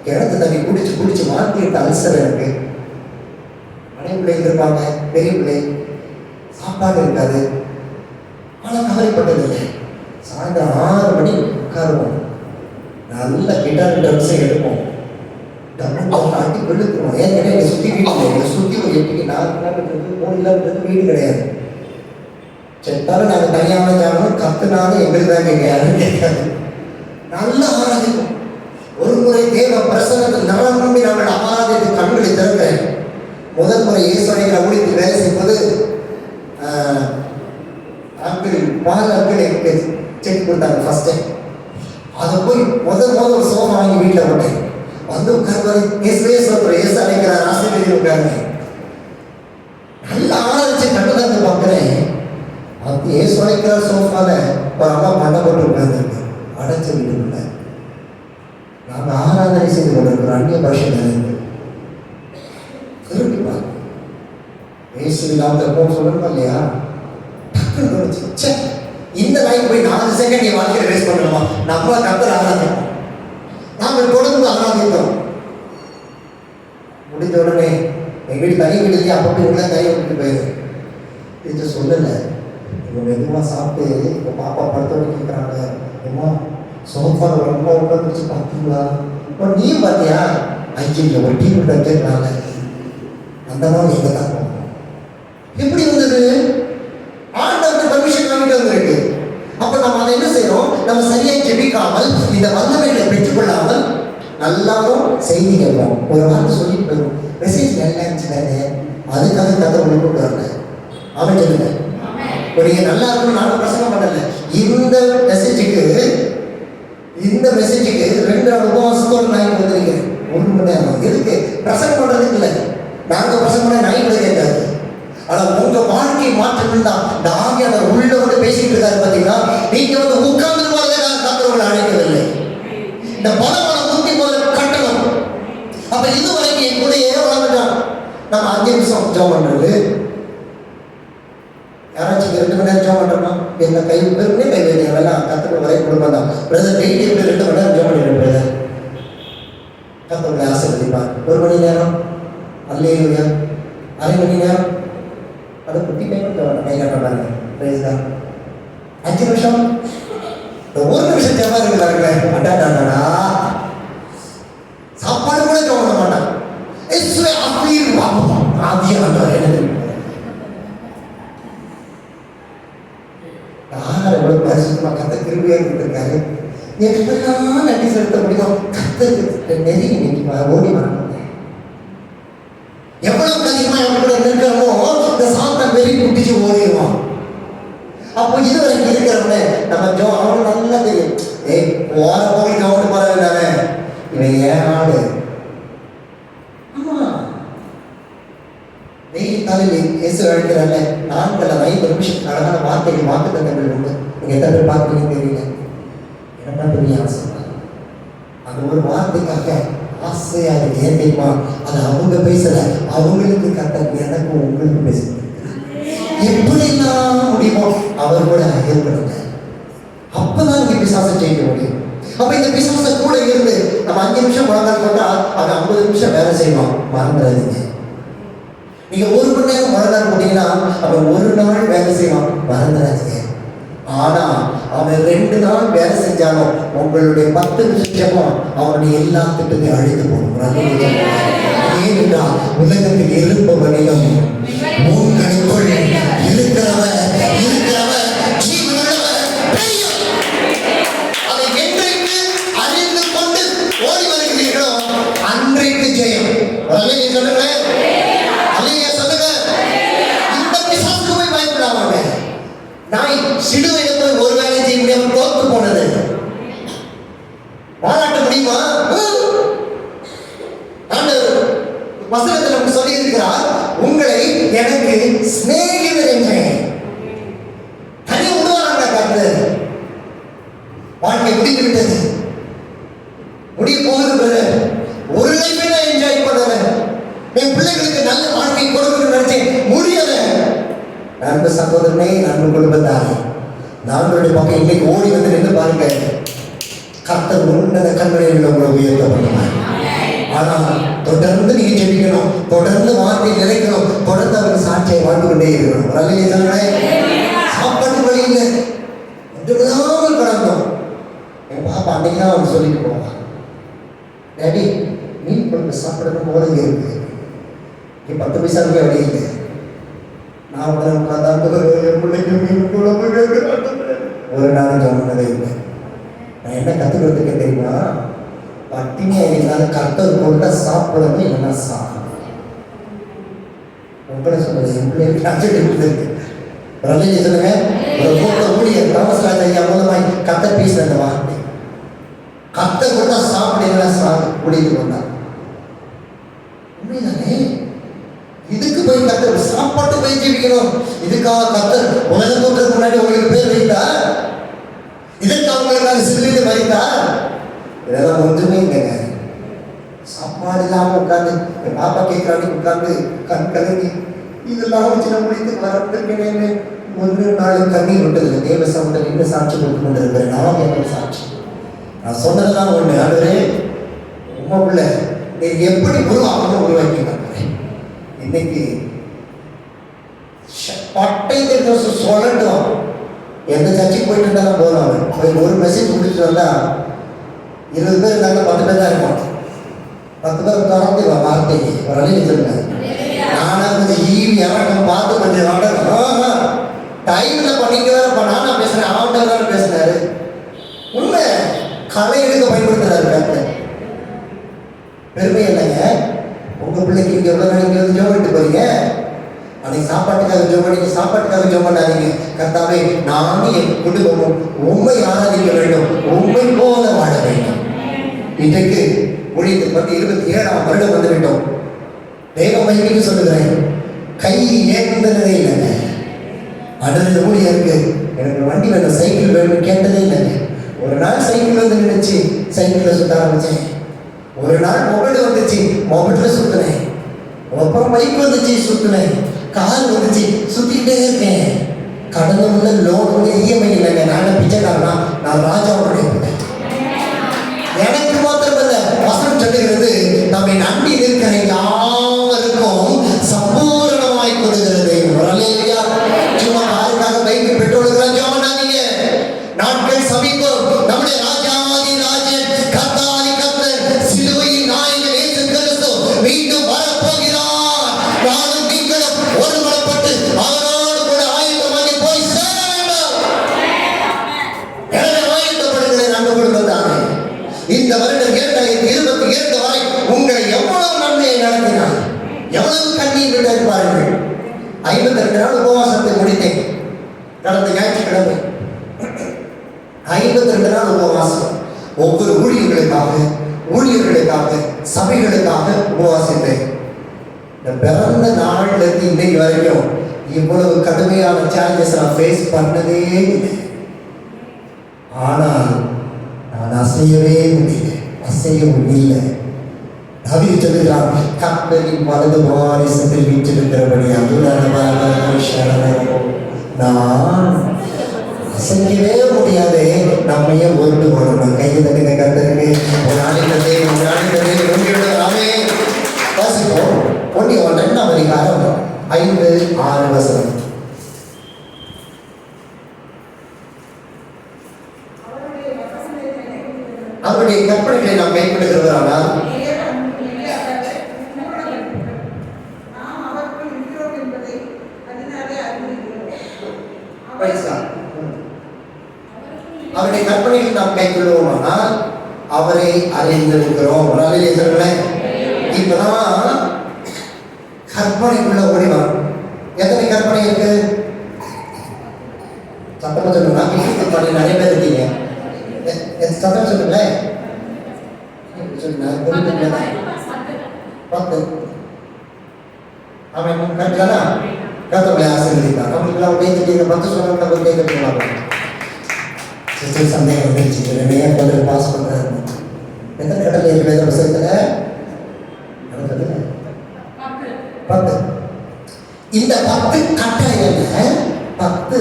கிணத்து தண்ணி குடிச்சு மாற்றிட்டு அல்சர் எனக்கு. மனைவி பிள்ளைங்க இருப்பாங்க, பெரிய பிள்ளை, சாப்பாடு இருக்காது. ஆனால் கவலைப்பட்டதில்லை. சாயந்தரம் 6 மணி உட்காருவோம். நல்ல கிட்டார் ட்ரம்ஸை எடுப்போம். டம்மு ஆட்டி வெளுத்துருவோம். ஏற்கனவே என்னை சுற்றி வீடு இல்லை. என்னை சுற்றி ஒரு 8 4 கிலோமீட்டருக்கு 3 கிலோமீட்டருக்கு வீடு கிடையாது. செத்தாலும் நாங்கள் தனியாக ஜாமனும் கத்துனாலும் எங்களுக்கு தான் கேட்க கேட்காது. நல்லா ஆராதிக்கும். ஒரு முறை தேவ பிரசனத்தில் நான் நம்பி நாங்கள் ஆராதித்து கண்களை திறக்கிறேன். முதல் முறை இயேசுடைய ஊழியத்தில் வேலை செய்யும்போது பால் எனக்கு செக் கொடுத்தாங்க ஃபர்ஸ்ட் டைம். அதை போய் முதல் ஒரு சோஃபா வாங்கி வீட்டில் போட்டேன். வந்து உட்கார்ந்து ஏசு அழைக்கிறார், ஆசிரியர் உட்காருங்க. நல்லா ஆராய்ச்சி கண்டு தான் பார்க்குறேன். அது ஏசு அழைக்கிறார் சோஃபால ஒரு அம்மா பண்ண போட்டு உட்கார்ந்துருக்கு. அடைச்ச வீட்டுக்குள்ள நாங்கள் ஆராதனை செய்து கொண்டிருக்கிறோம். அந்நிய பாஷை நிறைந்து திருப்பி பார்க்க ஏசு நாமத்தை போக சொல்லணுமா இல்லையா? இந்த லைன் போய் 4 செகண்ட் என் வாழ்க்கையை வேஸ்ட் பண்ணணுமா? நம்மள கர்த்தர் ஆராதிப்போம். நாங்கள் தொடர்ந்து ஆராதித்தோம். முடிஞ்ச உடனே எங்கள் வீடு தனி வீடுலேயே அப்போ உள்ள கை விட்டுட்டு போயிரு. இது சொல்லலை. இவங்க மெதுவாக சாப்பிட்டு இப்போ பாப்பா படத்தோடு கேட்குறாங்க, அம்மா சோஃபாவில் ரொம்ப உட்காந்துச்சு பார்த்தீங்களா? இப்போ நீயும் பார்த்தியா? ஐயோ ஒரு டீ விட்டு வச்சுருக்காங்க. அந்த மாதிரி எங்கே தான் போகணும். எப்படி வந்தது? ஆண்டவருக்கு பர்மிஷன் வாங்கிட்டு வந்திருக்கு. அப்போ நம்ம அதை என்ன செய்யறோம்? நம்ம சரியாக ஜெபிக்காமல், இந்த வல்லமைகளை பெற்றுக்கொள்ளாமல் நல்லாவும் செய்தி கேட்போம். ஒரு வார்த்தை சொல்லிட்டு போயிடும். மெசேஜ் நல்லா இருந்துச்சுக்காரு, அதுக்காக கதை ஒன்று கொண்டு வரல. அவன் சொல்லுங்க, இப்போ நீங்கள் நல்லா இருக்கணும் நானும் பிரசங்கம் பண்ணல. இந்த மெசேஜுக்கு இந்த மெசேஜுக்கு 2 நாள் உபவாசத்தோடு நான் இங்கே வந்திருக்கேன். 1 மணி நேரம் எதுக்கு? பிரசங்கம் பண்ணுறதுக்கு இல்லை. நாங்கள் பிரசங்கம் பண்ண நான் கூட கேட்காது. ஆனால் உங்கள் வாழ்க்கையை மாற்றணும் தான் இந்த ஆவியானவர் உள்ள வந்து பேசிட்டு இருக்காரு. பார்த்தீங்கன்னா நீங்கள் வந்து உட்கார்ந்து போதே நான் கர்த்தரை அழைக்கவில்லை. இந்த பலமான முந்தி முதல்ல கட்டணும். அப்போ இதுவரைக்கும் என் கூட வளர்ந்துட்டான். நம்ம 5 நிமிஷம் ஜெபம் பண்ணுறது, யாராச்சும் 2 மணி நேரம் ஜெபம் பண்ணுறோமா? என்ன கை பெருமே கை வைக்கிறேன். எல்லாம் கற்றுக்க வரை குடும்பம் தான். பிரதர் டெய்லி 2 மணி நேரம் ஜெபம் பண்ணிடுறேன். பிரதர் கத்தோடைய ஆசீர்வதிப்பார். 1 மணி நேரம் அல்லேலூயா, 1/2 மணி நேரம் அதை குட்டி கை கை காட்டுறாங்க. பிரைஸ் தான். 5 நிமிஷம் 1 நிமிஷம் ஜெபம் இருக்கிறாங்களே, அடாடாடா சாப்பாடு கூட ஜெபம் பண்ண மாட்டான். ஆவியானவர் என்ன எவ்வளவு பரிசுத்தமா கத்த கிருபையா இருக்காரு. எப்பெல்லாம் நன்றி செலுத்த முடியும்? கத்தருக்கு நெருங்கி இன்னைக்கு ஓடி வரணும். எவ்வளவு அதிகமா எவ்வளவு இருக்கிறோமோ இந்த சாத்தம் வெறி குட்டிச்சு ஓடிடுவான். அப்போ இதுவரைக்கும் இருக்கிறவனே நம்ம அவனுக்கு நல்லா தெரியும். போற போய் கவுண்ட் போறவன் தானே இவன் ஏன் ஆடு. ஆமா, வெயில் காலையில் இயேசு அழைக்கிறாங்க. 4 அல்லது 5 நிமிஷம் அழகான வார்த்தைகள் வாக்கு தந்தங்கள் உண்டு. நீங்க எத்தனை பேர் பார்க்கணும் தெரியல. என்ன பெரிய ஆசை அந்த ஒரு வார்த்தைக்காக ஆசையா இருக்கு. ஏன் தெரியுமா? அது அவங்க பேசல, அவங்களுக்கு கத்த எனக்கு உங்களுக்கு பேசுறது. எப்படிலாம் முடியுமோ அவர் கூட ஏற்படுங்க. அப்பதான் நீங்க பிசாசை செய்ய முடியும். அப்ப இந்த பிசாசை கூட இருந்து நம்ம 5 நிமிஷம் முழங்கால் போட்டா அது 50 நிமிஷம் வேலை செய்வோம். மறந்துடாதீங்க. நீங்க 1 மணி நேரம் முழங்கால் போட்டீங்கன்னா அவன் 1 நாள் வேலை செய்வான். மறந்துடாதீங்க. ஆனா அவன் 2 நாள் வேலை செஞ்சாலும் உங்களுடைய 10 நிமிஷமும் அவனுடைய எல்லா திட்டத்தையும் அழித்து போகும். ஏனென்றால் உலகத்தில் இருப்பவனிலும் உங்களுக்குள் இருக்கிறவர் ஜீவனுள்ளவர் தெரியும். அதை என்றைக்கு அறிந்து கொண்டு ஓடி வருகிறீர்களோ அன்றைக்கு ஜெயம். சொல்லுங்க, அல்லேலூயா சொல்லுங்க. இந்த பிசாசுக்கு போய் பயப்படாம நாய் சிலுவையில் போய் ஒரு வேலை செய்ய முடியாம தோற்று போனது பாராட்ட முடியுமா? வசனத்தில் நமக்கு சொல்லி இருக்கிறார், உங்களை எனக்கு சிநேகிதர் என்றேன். தனி உருவாங்க காத்து வாழ்க்கை முடிந்து விட்டது, முடிய போகுது. ஒரு லைஃபை நான் என்ஜாய் பண்ணல. என் பிள்ளைகளுக்கு நல்ல வாழ்க்கை கொடுக்கணும்னு நினைச்சேன், முடியல. நண்பு சகோதரனே, நண்பு குடும்பத்தாரே, நாங்களுடைய பக்கம் இன்னைக்கு ஓடி வந்து நின்று பாருங்க. கர்த்தர் உன்னத கண்களில் உங்களை உயர்த்த பண்ணுவார். ஆனால் தொடர்ந்து நீங்க ஜெபிக்கணும், தொடர்ந்து வார்த்தை நிலைக்கணும், தொடர்ந்து அவருக்கு சாட்சியை வாழ்ந்து கொண்டே இருக்கணும். சாப்பாட்டு வழி இல்லை, விடாமல் கடந்தோம். என் பாப்பா அன்னைக்கு தான் அவன் சொல்லிட்டு போவான், டேடி மீன் குழம்பு சாப்பிடணும் போல இருக்கு, நீ 10 பைசாவுக்கே வழி இல்லை. நான் உட்காந்து என் பிள்ளைக்கு மீன் குழம்பு ஒரு நாள் சொன்னதே இல்லை. நான் என்ன கற்றுக்கிறதுக்கு தெரியுமா? பட்டினியா இருந்தாலும் கர்த்தர் கொடுத்தா சாப்பிடணும், இல்லைன்னா சாப்பிடணும். உங்களை சொல்றது சொல்லுங்க. ஒரு மூத்த ஊழியர் தாமசராஜ் ஐயா மூலமாய் கர்த்தர் பேசுற அந்த வார்த்தை, கர்த்தர் கொடுத்தா சாப்பிட குடித்து கொண்டார். உண்மைதானே? இதுக்கு போய் கர்த்தர் சாப்பாட்டு போய் ஜீவிக்கணும். இதுக்காக கர்த்தர் உலக தோற்றத்துக்கு முன்னாடி உங்களுக்கு பேர் வைத்தார், இதற்கு அவங்களுக்காக சிலுவையில வைத்தார். இதெல்லாம் ஒன்றுமே இல்லைங்க. சாப்பாடு இல்லாமல் உட்காந்து என் பாப்பா கேட்கறாங்க, உட்காந்து கண் கலங்கி இதெல்லாம் வச்சு நான் முடித்து வரப்பேன்னு 1 நாள் கண்ணீர் விட்டதில்லை. தேவ சமூகத்தில் என்ன சாட்சி கொடுத்து கொண்டு இருக்கிறேன். நான் என்ன சாட்சி? நான் சொன்னதெல்லாம் ஒன்று, ஆண்டவரே உங்க பிள்ளை நீ எப்படி உருவாக்கணும் உருவாக்கி பார்க்கிறேன். இன்னைக்கு பட்டை சொல்லட்டும். எந்த சர்ச்சைக்கு போயிட்டு இருந்தா போதும், அவன் போய் ஒரு மெசேஜ் முடிச்சுட்டு வந்தா 20 பேர் இருந்தாங்க, 10 பேர் தான் இருப்பான். 10 பேர் தொடர்ந்து வார்த்தைக்கு ஒரு அழிவு சொல்லுங்க. நானா கொஞ்சம் ஈவி இறக்கம் பார்த்து கொஞ்சம் டைம்ல பண்ணிக்க வேற நானா பேசுறேன், அவன்கிட்ட வேற பேசினாரு. உண்மை கலை எடுக்க பயன்படுத்துறாரு. டாக்டர் பெருமை இல்லைங்க. உங்க பிள்ளைக்கு இங்க எவ்வளவு நாள் இங்க வந்து ஜோம் பண்ணிட்டு போறீங்க. அன்னைக்கு சாப்பாட்டுக்காக ஜோம் பண்ணி சாப்பாட்டுக்காக ஜோம் பண்ணாதீங்க. கர்த்தாவே நானும் என் குடும்பமும் உண்மை ஆராதிக்க வேண்டும், உண்மை போல வாழ வேண்டும். இன்றைக்கு ஊழியத்துக்கு வந்து 27ஆம் வருடம் வந்துவிட்டோம். தேவ மகிமைக்கு சொல்லுகிறேன், கை ஏந்ததே இல்லைங்க. அடுத்த ஊழியருக்கு எனக்கு வண்டி வேணும், சைக்கிள் வேணும்னு கேட்டதே இல்லைங்க. ஒரு நாள் சைக்கிள் வந்து நினைச்சு சைக்கிளில் சுத்த ஆரம்பிச்சேன். ஒரு நாள் மொபைல் வந்துச்சு, மொபைலில் சுற்றுனேன். அப்புறம் பைக் வந்துச்சு, சுற்றுனேன். கார் வந்துச்சு, சுற்றிக்கிட்டே இருக்கேன். கடந்த உள்ள லோன் இஎம்ஐ இல்லைங்க. நான் பிச்சைக்காரனா, நான் ராஜாவுடைய பிள்ளை. எனக்கு மாத்திரம் இல்ல, வசனம் சொல்லுகிறது, நம்மை நம்பி இருக்கிற யாவருக்கும் சம்பூரணமாய் கொடுக்கிறது. அல்லேலூயா. சும்மா யாருக்காக பைக்கு பெட்ரோலுக்கு ஜாமனாதீங்க. நாட்கள் சமீபம். நம்முடைய ராஜாதி ராஜன் கர்த்தாதி கர்த்தர் சிலுவையின் நாயகன் இயேசு கிறிஸ்து மீண்டும் வரப்போகிறார். நானும் நீங்களும் ஒருமனப்பட்டு அவரோடு கூட ஆயத்தமாகி போய் சேர வேண்டும். எனவே ஆயத்தப்படுகிறேன் அன்பு குடும்பத்தாரே. இந்த வருடம் 2022 வரை உங்களை எவ்வளவு நன்மையை நடத்தினார், எவ்வளவு கண்ணீர் விட இருப்பார்கள். 52 நாள் உபவாசத்தை முடித்தேன் கடந்த ஞாயிற்றுக்கிழமை. 52 நாள் உபவாசம். ஒவ்வொரு ஊழியர்களுக்காக சபைகளுக்காக உபவாசித்தேன். இந்த பிறந்த நாள்ல இருந்து இன்னைக்கு வரைக்கும் இவ்வளவு கடுமையான சேலஞ்சஸ் நான் ஃபேஸ் பண்ணதே இல்லை. ஆனால் நான் அசையவே அசையவும் இல்லை. தாவீது சொல்லுகிறான், கர்த்தரின் வலது வாரிசத்தில் வீற்றிருக்கிறபடி நான் அசைக்கவே முடியாது. நம்மையே ஒன்று போடணும். கையை தட்டுங்க கர்த்தருக்கு. ஒரு நாளைக்கு நாமே வாசிப்போம். 2ஆம் அதிகாரம் 5-6 வசனம். அவருடைய கற்பனைகளை நாம் கைப்படுகிறவரானால் அவருடைய கற்பனைகளை நாம் கைக்கொள்வோமானால் அவரை அறிந்திருக்கிறோம். இப்பதான் கற்பனைக்குள்ள ஓடிவான். எத்தனை கற்பனை இருக்கு? சத்தமா சொல்லுங்க. கற்பனை நிறைய பேர் இருக்கீங்க. சத்தம் சொல்லுங்களேன். அவன் கரெக்டானா கத்தவங்களை ஆசீர்வதிப்பான். நம்மளுக்குலாம் உடைய 10 சொன்னாங்க, நம்ம உடைய கட்டுவாங்க. சந்தேகம் வந்துருச்சு. நிறைய பதில் பாஸ் பண்றாரு. எத்தனை கடல் இருக்கு வேத புத்தகத்துல? 10. இந்த 10 கட்டளைகள் 10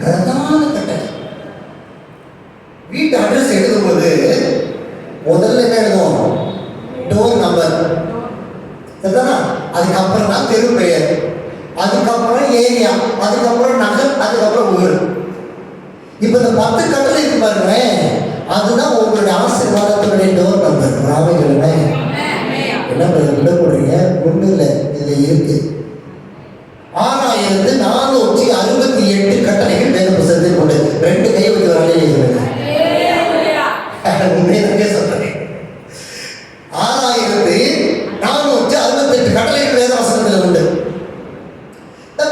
பிரதான கட்டளை. வீட்டு அட்ரஸ் எழுதும்போது முதல்ல என்ன எழுதுவோம்? Door number. சரிதானா? அதுக்கப்புறம் தான் தெரு பெயர், அதுக்கப்புறம் ஏரியா, அதுக்கப்புறம் நகர், அதுக்கப்புறம் ஊர். இப்ப இந்த 10 கட்டளை இருக்கு பாருங்களேன், அதுதான் உங்களுடைய ஆசீர்வாதத்தினுடைய டோர் நம்பர். ராமைகள் என்ன விட போறீங்க? ஒண்ணு இல்லை, இதுல இருக்கு 6468 கட்டளைகள் வேத புத்தகத்தில் கொண்டு. 2 கை வச்சு ஒரு அலையை சொல்லுங்க. உண்மையை சொல்றேன். 6468 கட்டளைகள் வேத வசனத்தில் உண்டு.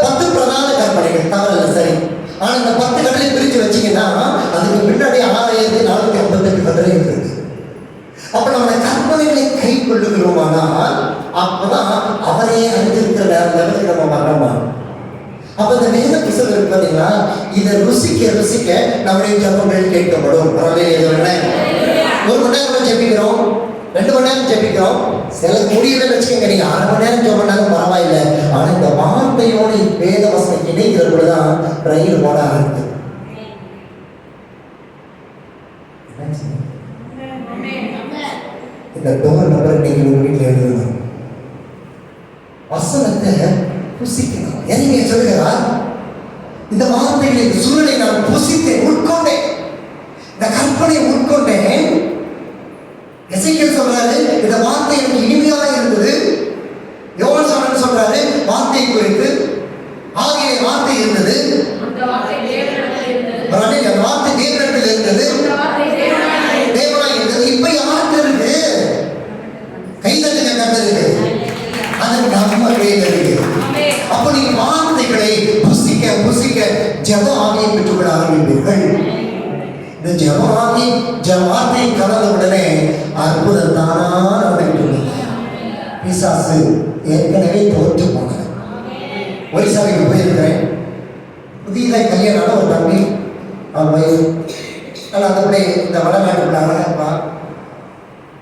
10 பிரதான கற்பனைகள் தவறல்ல, சரி. ஆனா இந்த 10 கட்டளை பிரிச்சு வச்சீங்கன்னா அதுக்கு பின்னாடி 6458 கட்டளை இருக்கு. அப்ப நம்ம கற்பனைகளை கை கொள்ளுகிறோமானால் அப்பதான் அவரே அறிந்திருக்கிற லெவலுக்கு நம்ம வரணுமா? அப்ப இந்த வேத புத்தகம் இருக்கு பாத்தீங்களா, இதை ருசிக்க நம்முடைய ஜெபங்கள் கேட்கப்படும். ஒரு மணி நேரம் ஜெபிக்கிறோம், 2 மணி நேரம் ஜெபிக்கிறோம். சில முடிவுகள் வச்சுக்கோங்க, நீங்க 1/2 மணி நேரம் ஜெபினாலும் பரவாயில்லை. ஆனா இந்த வார்த்தையோடு வேத வசனம் இணைக்கிற பொழுதுதான் ரயில் ஓட ஆரம்பிக்குது. இந்த டோர் நம்பர் நீங்க உங்க வீட்டில் எழுதணும். வசனத்தை புசிக்கணும். எங்க சொல்லுகிறார்? இந்த வார்த்தைகளை, இந்த சூழலை நான் புசித்தேன், உட்கொண்டேன், இந்த கற்பனையை உட்கொண்டேன். எசேக்கியேல் சொல்றாரு, இந்த வார்த்தை எனக்கு இனிமையாக இருந்தது. யோவான் சொல்றாரு, வார்த்தை குறித்து ஆகிய வார்த்தை இருந்தது, அந்த வார்த்தை தேவனிடத்தில் இருந்தது, தேவனாய் இருந்தது. இப்ப யாருக்கு இருக்கு? கைதட்டுங்க கர்த்தருக்கு. அது நம்ம கையில் இருக்கு. அப்ப நீங்க வார்த்தைகளை புசிக்க ஜெப ஆவியை பெற்றுக்கொள்ள ஆரம்பிப்பீர்கள். இந்த ஜெப ஆவி வார்த்தையை கடந்த உடனே அற்புதம் தானா நடந்துட்டு பிசாசு ஏற்கனவே தோற்று போனது. ஒரிசாவுக்கு போயிருக்கிறேன். புதிதாக கல்யாணம் ஒரு தம்பி, அவன் வயசு ஆனால் அந்த இந்த வடநாட்டுக்குள்ள அழகாக இருப்பான்.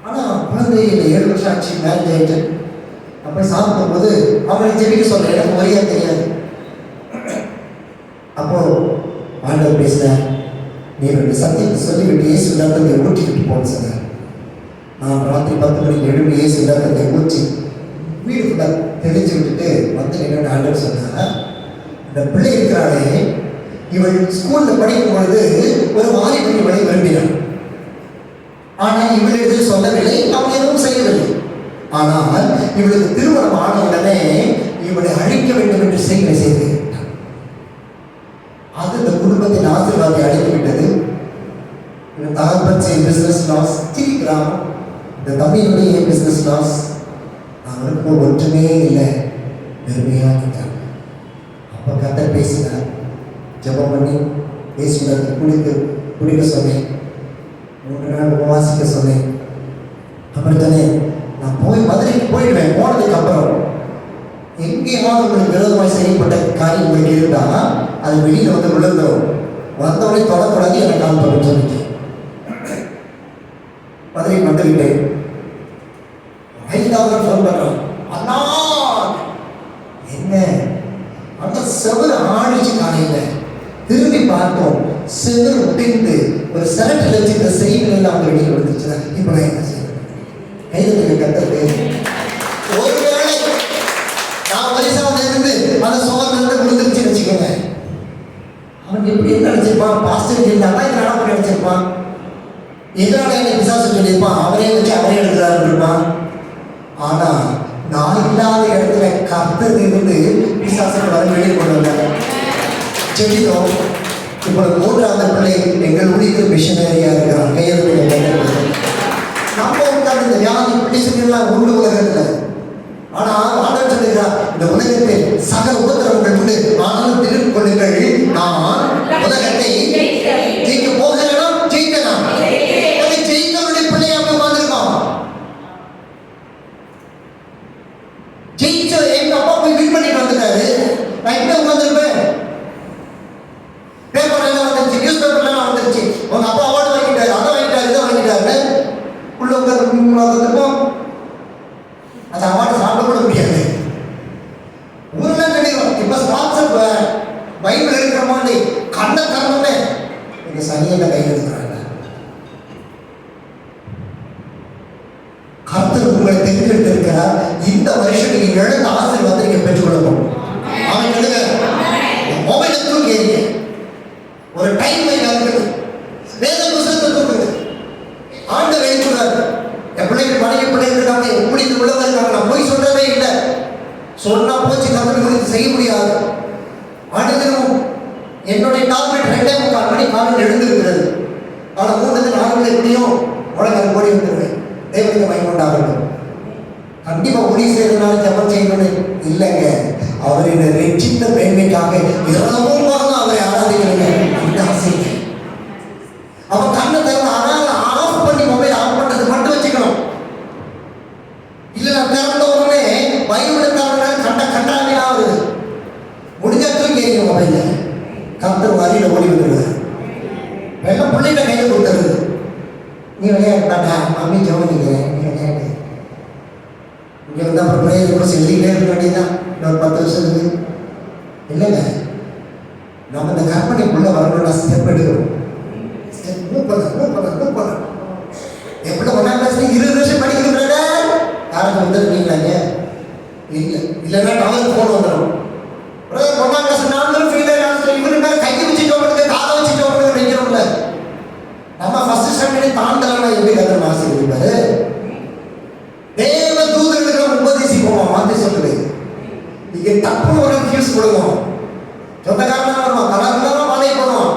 ஆனால் குழந்தை 7 வருஷம் ஆச்சு, மேரேஜ் ஆகிட்டு. அப்போ சாப்பிடும்போது அவனை ஜெபிக்க சொல்ல எனக்கு வரியா தெரியாது. அப்போது ஆண்டவர் பேசினேன், நீ 2 சத்தியத்தை சொல்லிவிட்டு இயேசு ரத்தத்தை ஊற்றிக்கிட்டு போன்னு சொன்னார். நான் ராத்திரி 10 மணிக்கு எழுப்பி இயேசு ரத்தத்தை ஊற்றி வீடு ஃபுல்லாக தெளிச்சு விட்டுட்டு வந்து என்னோட ஆண்டவர் சொன்னார், இந்த பிள்ளை இருக்கிறாளே இவள் ஸ்கூலில் படிக்கும் பொழுது ஒரு வாலிபன் இவளை விரும்பினான். ஆனால் இவள் எதுவும் சொல்லவில்லை, அவள் எதுவும் செய்யவில்லை. ஆனால் இவளுக்கு திருமணம் ஆன உடனே இவளை அழிக்க வேண்டும் என்று செய்கை செய்து அது இந்த குடும்பத்தின் ஆசீர்வாதத்தை அழைத்துவிட்டது. தகப்பன் செய்ய பிசினஸ் லாஸ், சிரிக்கிறான். இந்த தம்பியினுடைய பிசினஸ் லாஸ், அவருக்கு ஒன்றுமே இல்லை, பெருமையாக இருக்கிறாங்க. அப்போ கர்த்தர் பேசினார். ஜெபம் பண்ணி பேசுவதற்கு குடிக்க சொன்னேன். 3 நாள் உபவாசிக்க சொன்னேன். அப்புறம் சொன்னேன், நான் போய் மதுரைக்கு போயிடுவேன். போனதுக்கு அப்புறம் எங்கேயாவது உங்களுக்கு விரோதமாக செய்யப்பட்ட காரியம் உங்களுக்கு இருந்தால் அது வெளியில் வந்து விழுந்துடும். வந்தவொடனே தொடக்கூடாது, எனக்கு கால் பண்ண சொல்லிட்டேன். மதுரைக்கு வந்துவிட்டேன். 5வது ஃபோன் பண்ணுறோம், அண்ணா என்ன அந்த செவரு ஆடிச்சு. காலையில் திரும்பி பார்த்தோம், செவரு ஒட்டிந்து ஒரு சரட்டில் வச்சுக்கிற செய்திகள் எல்லாம் அவங்க வெளியில் வந்துருச்சுன்னா இப்போ நான் என்ன செய்யணும்? கைதத்துக்கு கத்தது. ஒருவேளை நான் வயசாக இருந்து அந்த சோதனை விழுந்துருச்சு வச்சுக்கோங்க, அவன் எப்படி நினைச்சிருப்பான்? பாஸ்டர் இருந்தாங்கன்னா இது நடப்பு நினைச்சிருப்பான். எதனால என்ன பிசாசு சொல்லியிருப்பான், அவரே வச்சு அவரே எடுக்கிறாருன்னு இருப்பான். ஆனா நான் இல்லாத இடத்துல கர்த்தர் இருந்து பிசாசுகள் வர வெளியே கொண்டு வந்தாங்க. செடிதோம். இப்போ 3வது பிள்ளை எங்கள் ஊழியர்கள் மிஷனரியா இருக்கிறான். கையெழுத்து நம்ம உட்கார்ந்து இந்த வியாதி பிடிச்செல்லாம் உண்டு உலகத்தில். ஆனால் ஆண்டவர் சொல்லுகிறார், இந்த உலகத்தில் சகல உபத்திரவங்கள் உண்டு, ஆனாலும் திரும்பி கொள்ளுங்கள், நான் உலகத்தை ஜெயிக்க போகிறேன், ஜெயிக்கலாம். ஜெயித்தவருடைய பிள்ளையாக வந்திருக்கோம். ஜெயிச்ச எங்க அப்பா போய் வின் பண்ணிட்டு வந்துட்டாரு, நான் இப்ப உட்காந்துருப்பேன். பேப்பர் எல்லாம் வந்துருச்சு, நியூஸ் பேப்பர் எல்லாம் வந்துருச்சு, உங்க அப்பா அவார்டு வாங்கிட்டாரு, அதை வாங்கிட்டாரு, இதை வாங்கிட்டாரு. உள்ள உட்காந்துருப்போம். அந்த அவார்டு சாப்பிட கூட முடியாது. ஊரெல்லாம் கிடைக்கும். இப்ப ஸ்பான்சர் பைபிள் இருக்கிற மாதிரி கண்ணை தரணுமே எங்க சனியில கை எடுக்கிறாங்க. கர்த்தர் உங்களை தெரிந்தெடுத்திருக்கிறார். இந்த வருஷம் நீங்க இழந்த ஆசீர்வாதத்தை நீங்க பெற்றுக்கொள்ளணும். அவன் எழுத மொபைலை தூக்கி ஒரு டைம் இருக்குது, வேத புத்தகத்தை தூக்குது. ஆண்டவர் எழுதுறாரு, என் பிள்ளைகள் பழைய பிள்ளைகள் இருக்காங்க, எப்படி உள்ளவங்க இருக்காங்க. நான் போய் சொல்றதே இல்லை, சொன்னா போச்சு, கம்பெனி குறித்து செய்ய முடியாது. அடுத்ததும் என்னுடைய டார்கெட் 2:45 மணி காலையில் எழுந்திருக்கிறது. ஆனால் 3-4 மணி எப்படியும் உலகம் ஓடி வந்துடுவேன். தேவனுக்கு பயன்படாகட்டும். கண்டிப்பா ஒளி செய்யறதுனால ஜபம் செய்யணும் இல்லைங்க. அவரின் ரட்சித்த மேன்மைக்காக இரவும் பகலும் அவரை ஆராதிக்கிறீங்க. இந்த ஆசை அவன் கண்ணை திறந்து, ஆனால் ஆஃப் பண்ணி மொபைல் ஆஃப் பண்றது மட்டும் வச்சுக்கணும். இல்லை நான் திறந்த உடனே பைபிளை திறந்த கண்டாவே ஆகுது. முடிஞ்சா தூக்கி எங்க மொபைல கர்த்தர் வரியில ஓடி வந்துடுவார். வெள்ளம் பிள்ளைகிட்ட கையில் கொடுத்துருது. நீ விளையாட்டாட்டா, மம்மி ஜோனிக்கிறேன், நீ விளையாட்டு. இங்கே வந்து அப்புறம் பிரேயர் கூட எழுதிக்கிட்டே இருக்க வேண்டியதான். இன்னொரு 10 வருஷத்துக்கு இல்லைங்க. நம்ம இந்த கற்பனைக்குள்ள வரணும்னா ஸ்டெப் எடுக்கணும். ஸ்டெப் மூவ் பண்ண எப்படி 1ஆம் கிளாஸ்ல 20 வருஷம் படிக்கிறீங்களா? யாருக்கு வந்துருக்கீங்களாங்க? இல்லை, இல்லைன்னா டவருக்கு போன் வந்துடும். 1ஆம் கிளாஸ் 4 ஃபெயில் ஆகி இவரு மேலே கையை வச்சுட்டோம், காலை வச்சுட்டோம் நினைக்கிறோம்ல. நம்ம ஃபர்ஸ்ட் ஸ்டாண்டர்டே தாண்டலாம் எப்படி கதை ஆசைப்படுவாரு? தேவ தூதர்களுக்கு உபதேசிப்போமா? மாற்றி சொல்லுது. இங்கே தப்புன்னு ஒரு ஃபியூஸ் கொடுக்கும். சொந்தக்காரனா வருவான், கலர்லாம் பாதை போடுவான்.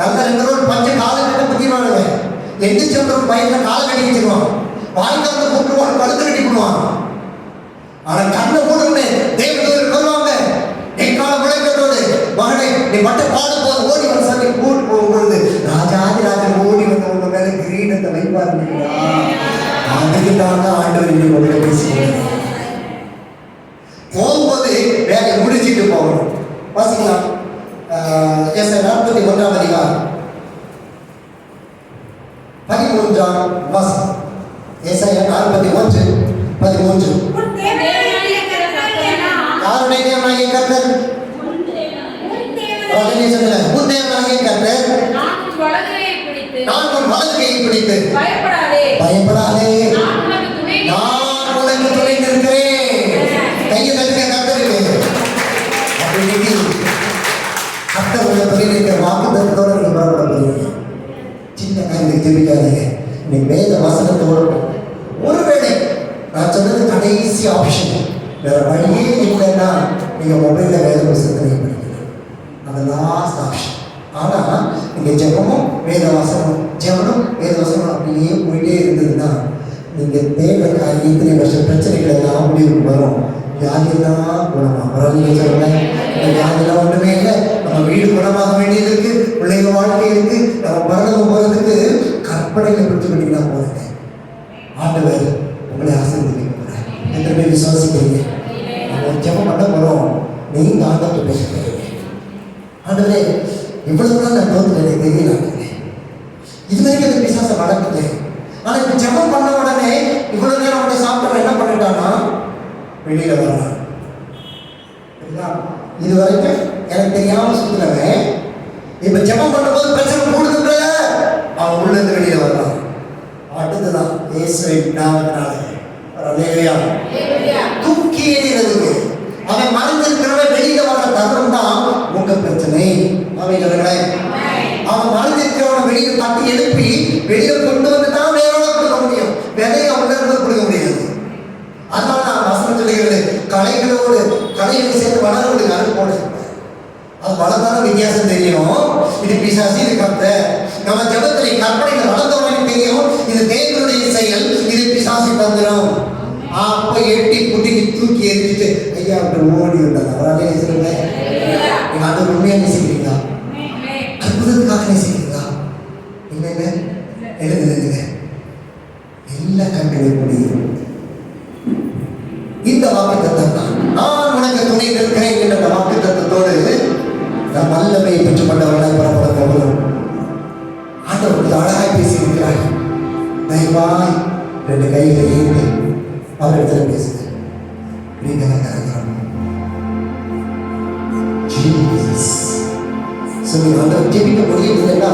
நல்ல 2 ரோல் பஞ்சு காலை கட்ட பற்றிடுவானுங்க. எந்திரிச்சு ஒரு பையன் காலை கட்டி வச்சிருவான். வாய்க்கால கூப்பிடுவான், கழுத்து கட்டி போடுவான். ஆனால் கண்ணை மூடுமே தேவதூதர்கள் வருவாங்க. என் கால விளையாட்டோடு மகனை நீ மட்டும் பாடு போது ஓடி வர சாமி கூட்டு போகும்பொழுது ராஜாதி ராஜன் ஓடி வந்து உங்க மேல கிரீடத்தை வைப்பார் இல்லைங்களா? அதுக்கு தாங்க ஆண்டவர் இன்னைக்கு உங்களை பேசுகிறேன். போகும்போது வேலை முடிச்சுட்டு போகணும். வாசிக்கலாம். 41ஆம் அதிகாரம் 13ஆம் வாசம். ஏசாயா 41:13. யாருடைய தேவனாகிய கர்த்தர்? உடனே சொல்லுங்க. உன் தேவனாகிய கர்த்தர் நான் உன் வலது கையை பிடித்து பயப்படாதே, நான் உனக்கு துணை நான் உனக்கு துணை நிற்கிறேன். கையை தட்டுங்க கர்த்தருக்கு. அப்படி கர்த்தர் உங்களை துணை நிற்கிற வாக்குத்தத்தோட நீங்க புறப்பட போறீங்க. சின்ன காரியத்துக்கு ஜெபிக்காதீங்க. நீ வேத வசனத்தோட ஒருவேளை நான் சொன்னது கடைசி ஆப்ஷன், வேற வழியே இல்லைன்னா நீங்க மொபைல்ல வேத புத்தகத்தை படிக்கலாம். அந்த லாஸ்ட் ஆப்ஷன். ஆனா நீங்க ஜெபமும் வேத வசனம், ஜெபனும் வேத வசனம் அப்படியே போயிட்டே இருந்ததுன்னா நீங்க தேவை இத்தனை வருஷம் பிரச்சனைகள் எல்லாம் முடிவுக்கு வரும். வியாதியெல்லாம் குணமாக பரவாயில்ல சொல்லுங்க. இந்த வியாதியெல்லாம் ஒன்றுமே இல்லை. நம்ம வீடு குணமாக வேண்டியது இருக்கு, பிள்ளைங்க வாழ்க்கை இருக்கு, நம்ம பரதம் போகிறதுக்கு கற்பனைகளை பிடிச்சு பண்ணிங்கன்னா போதுங்க. ஆண்டவர் உங்களை ஆசீர்வதிக்க போகிறார். எத்தனை பேர் விசுவாசிக்கிறீங்க? நம்ம ஜெபம் பண்ண போகிறோம். நீங்க ஆண்டவர்கிட்ட பேச போகிறீங்க. ஆண்டவரே, இவ்வளவு நாள் நான் தோற்று எனக்கு தெரியல. இது வரைக்கும் அந்த பிசாசை வளர்க்குது. ஆனால் இப்போ ஜெபம் பண்ண உடனே இவ்வளவு நேரம் அவனை சாப்பிட்டவன் என்ன பண்ணிட்டான்னா வெளியில வரலாம். இது வரைக்கும் எனக்கு தெரியாம சுத்துனவன் இப்ப ஜெபம் பண்ணும்போது பிரச்சனை கூடுதுன்ற அவன் உள்ள இருந்து வெளியில வரலாம். அடுத்துதான் இயேசுவின் நாமத்தினால தூக்கி எறிகிறதுக்கு அவன் மறைஞ்சிருக்கிறவன் வெளியில வர தருணம் தான் உங்க பிரச்சனை. அவன் மறைஞ்சிருக்கிறவன் வெளியில தட்டி எழுப்பி வெளியில கொண்டு வந்து தான் வேறோட கொடுக்க முடியும். விதையை அவங்க இருந்து கொடுக்க முடியாது. அதனால நான் வசனம் சொல்லுகிறது, கலைகளோடு கலைகளை சேர்த்து வளர்ந்து அனுப்போடு அது வளர்ந்தான வித்தியாசம் தெரியும். இது பிசாசு, இது கத்த. நம்ம ஜபத்திலே கற்பனைகள் வளர்ந்தவனுக்கு தெரியும் இது தேவனுடைய செயல், இது பிசாசு தந்துடும். அப்ப எட்டி குட்டி தூக்கி எரிஞ்சிட்டு ஐயா அப்படி ஓடி விட்டாங்க. அவராலே சொல்லுங்க, நீங்க அது உண்மையா நேசிக்கிறீங்களா? அற்புதத்துக்காக நேசிக்கிறீங்களா? இல்லைங்க, எழுதுங்க. எல்லா கண்களையும் முடியும். இந்த வாக்குத்தத்தம் தான் நான் உனக்கு துணை நிற்கிறேன் என்ற வாக்குத்தத்தத்தோடு நாம் வல்லமையை பெற்றுக் கொண்டவர்களாய் புறப்பட போகிறோம். ஆண்டவர் அழகாய் பேசியிருக்கிறார். தயவாய் 2 கைகளை ஏந்தி அவரிடத்தில் பேசுங்க. ஆண்டவர் ஜெபிக்க முடியவில்லைன்னா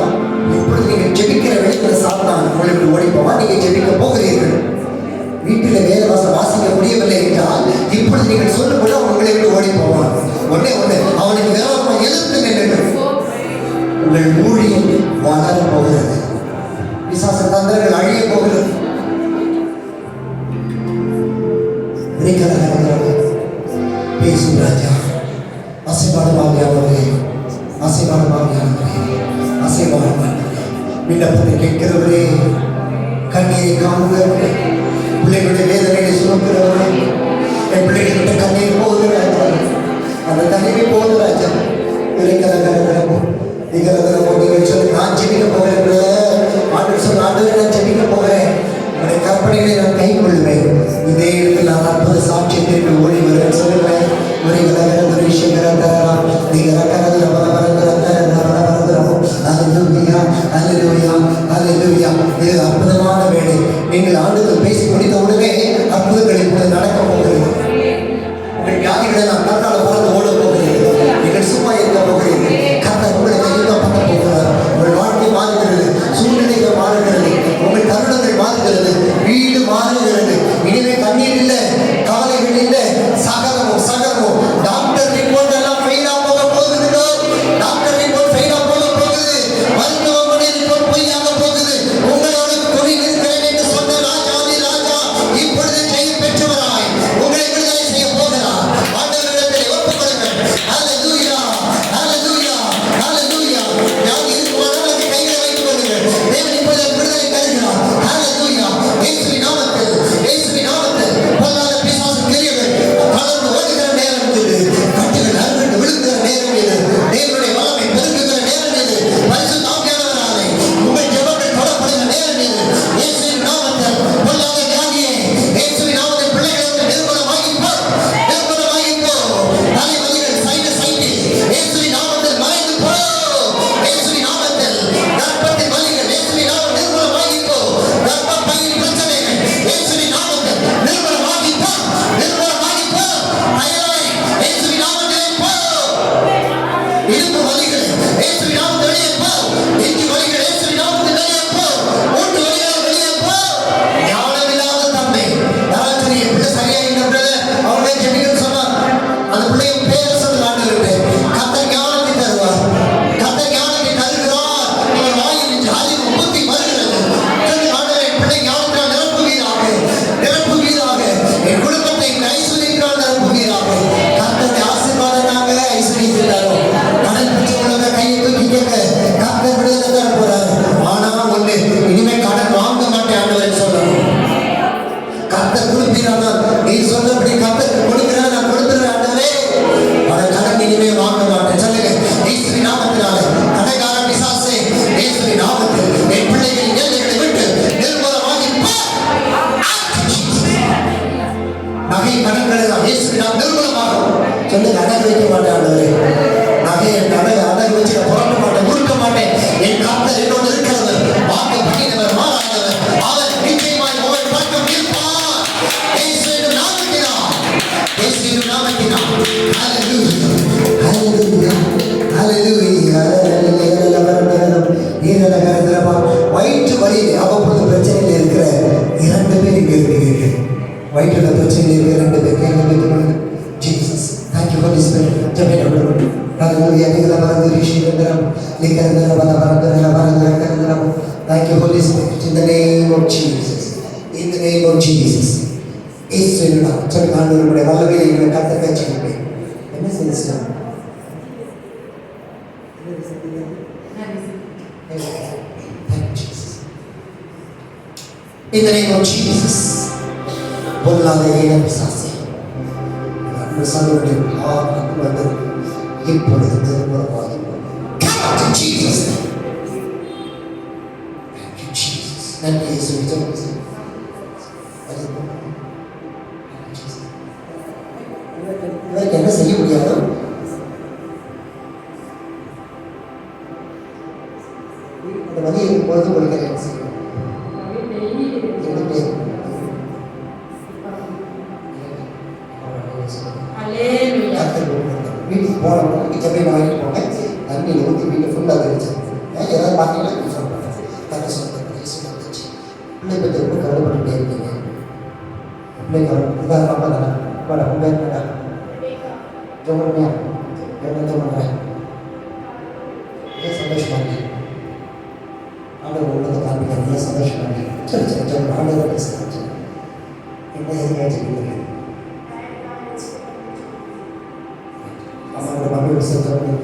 இப்பொழுது நீங்கள் ஜெபிக்கிற வெளியில் சாத்தான் உங்களுக்கு ஓடி போவா. நீங்கள் ஜெபிக்க போகிறீர்கள். வீட்டில் வேத வாசிக்க முடியவில்லை என்றால் இப்பொழுது நீங்கள் சொல்லும்போது அவன் உங்களை விட்டு ஓடி போவான். ஒன்னே அவனுக்கு விரோதமா எதிர்த்து நின்று உங்கள் ஊழியம் வளர போகிறது. விசாச தந்திரங்கள் அழிய போகிறது. பேசும் ராஜா, அசைபாடுமாகியானவரே, விண்ணப்பத்தை கேட்கிறவரே, கண்ணீரை காணுகிறவரே, பிள்ளைகளுடைய வேதனையை சுமக்கிறவரே, என் பிள்ளைகளுடைய கண்ணீர் போகுது ராஜா, அந்த தனிமை போகுது ராஜா. நீங்கள் சொல்லி நான் ஜெபிக்க போகிறேன். ஆண்டவர் சொல்ல, ஆண்டவரை நான் ஜெபிக்க போகிறேன். உடைய கற்பனைகளை நான் கை கொள்வேன். இதே இடத்தில் நான் அற்புத சாட்சியத்திற்கு ஓடி வருவேன் சொல்லுவேன். ஒரு விஷயம் நீங்கள் இது அற்புதமான வேலை. நீங்கள் ஆண்டுகள் பேசி முடித்த உடனே அற்புதங்கள் இப்பொழுது நடக்க போகிறது. உங்கள் வியாதிகளை நான் கர்த்தால போறது ஓட போகிறீர்கள். நீங்கள் சும்மா இருக்க போகிறீர்கள். கர்த்தர் உங்களை கையுதான் பண்ண போகிறார். உங்கள் வாழ்க்கை மாறுகிறது, சூழ்நிலைகள் மாறுகிறது, உங்கள் தருணங்கள் மாறுகிறது, வீடு மாறுகிறது. இனிமே கண்ணீர் இல்லை, கவலைகள் இல்லை, சகலமோ டாக்டர் ரிப்போர்ட் எல்லாம் ஃபெயிலா போக போகுது. டாக்டர் ரிப்போர்ட் ஃபெயிலா போக போகுது. மருத்துவமனை ரிப்போர்ட் பொய்யாக போகுது. உங்களோட தொழில் இருக்கிறேன் என்று சொன்ன ராஜா இப்பொழுது அடைக்க மாட்டேன் ஆண்டவரே. நகையை அடகு வச்சு நான் புறக்க மாட்டேன், உருக்க மாட்டேன். என் கர்த்தர் என்னோடு இருக்கிறவர், வாக்கு பண்ணினவர், மாறாதவர். அவர் நிச்சயமாய் உங்கள் பக்கம் இருப்பார். இயேசுவின் நாமத்தினால், இயேசுவின் நாமத்தினால். ஹல்லேலூயா, ஹல்லேலூயா, ஹல்லேலூயா. வயிற்று வலியில் அவ்வப்போது பிரச்சனையில் இருக்கிற 2 பேர் இங்கே இருக்கிறீர்கள். வயிற்றுல பிரச்சனையில் இருக்கிற 2 பேர் கையில் வைத்துக்கொள்ளுங்க. Jesus, thank you for this blood. ஜெபம். ஹல்லேலூயா. நீங்கள வரது ரிஷிகந்தரம் லிக்கந்தர வரதர வரதரம். Thank you Holy Spirit, in the name of Jesus. In the name of Jesus. இயேசுவின் நாமத்தில் ஆண்டவருடைய வல்லமையை எங்களை கர்த்தர் கட்சிக்கிறேன். என்ன செய்யலாம்? In the name of Jesus. பொல்லாத பிசாசே அன்பு சகோதரனுடைய ஆத்மாக்கு வந்து இப்பொழுது நிர்மூலமாகி போகும். Jesus. Thank you Jesus. நன்றி இயேசுவே. இவருக்கு என்ன செய்ய முடியாதோ அந்த வழியை பொழுது கொடுக்கிற என்ன செய்யும்? வீட்டுக்கு போனவங்க ஜெபம் வாங்கிட்டு போங்க. தண்ணியில் ஊற்றி வீட்டை ஃபுல்லாக வச்சு ஏதாவது பார்த்தீங்கன்னா சொல்லுவாங்க. தண்ணி சொல்லுங்க பிள்ளை பற்றி ரொம்ப கவலைப்பட்டுட்டே இருக்கீங்க. பிள்ளை கவலை இதாக பாப்பா தானே பாடா உங்க என்னடா ஜோமனையா என்ன ஜோமனை ஏன் சந்தோஷமா இருக்கு? ஆண்டவர் உள்ளதை காண்பிக்காங்க. ஏன் சந்தோஷமா இருக்கு? சரி சரி சரி ஆண்டவர் பேசுகிறாங்க. என்ன எதுக்காக சொல்லுங்க? அவங்களோட மகள் விஷயத்தை ரெண்டு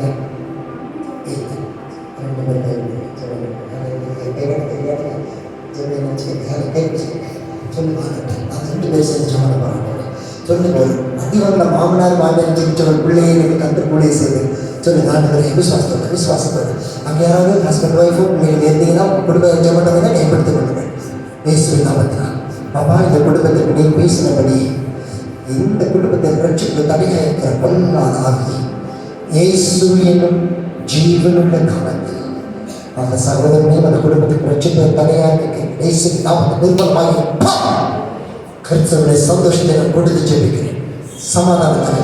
பேர் சேர்ந்து ஜோமனை பாருங்க. சொல்லுங்க, அதிவங்கள மாமனார் மாமியார் ஜெபிச்சவன் பிள்ளையை எனக்கு கத்தர் கூட செய்து சொல்லுங்க. ஆண்டவரை விசுவாசத்தோடு அங்கே யாராவது ஹஸ்பண்ட் ஒய்ஃபும் நீங்கள் இருந்தீங்கன்னா குடும்ப ஜெபத்தை மேம்படுத்திக் கொள்ளுங்கள். இயேசுவின் நாமத்தினால் பாபா இந்த குடும்பத்திற்கு நீ பேசினபடி இந்த குடும்பத்தை ரட்சிப்பு தடையாக இருக்கிற பொல்லாத ஆகி இயேசு என்னும் ஜீவனுள்ள நாமத்தில் அந்த சகோதரனையும் அந்த குடும்பத்துக்கு ரட்சிப்பு தடையாக இயேசுவின் நாமத்தில் நிர்மலமாகி கர்த்தருடைய சந்தோஷத்தை நான் கொடுத்து ஜெபிக்கிறேன். சமாதானத்தை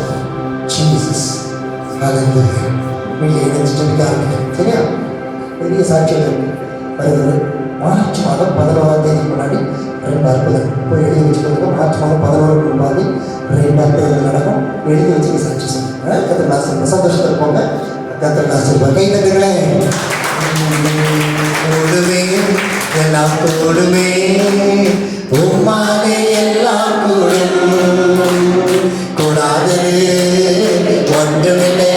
ஜீசஸ் ஹல்லேலூயா. வெளியே இணைந்து ஜெபிக்க ஆரம்பிக்கிறேன். சரியா? பெரிய சாட்சியம் வருகிறது. மார்ச் மாதம் 11ஆம் தேதி முன்னாடி 2 அற்புதம் போய் எழுதி வச்சுக்கோங்க. மார்ச் மாதம் 11 முன்னாடி 2 அற்புதங்கள் நடக்கும். எழுதி வச்சுக்க சாட்சி சொல்லுங்க. கர்த்தர் ஆசீர்வாதம். சந்தோஷத்தில் போங்க. கர்த்தர் ஆசீர்வாதம். கை தட்டுங்களே. கூடுவே எல்லாம் கூடுவே உம்மாலே எல்லாம் கூடும். கூடாது ஒன்றுமில்லை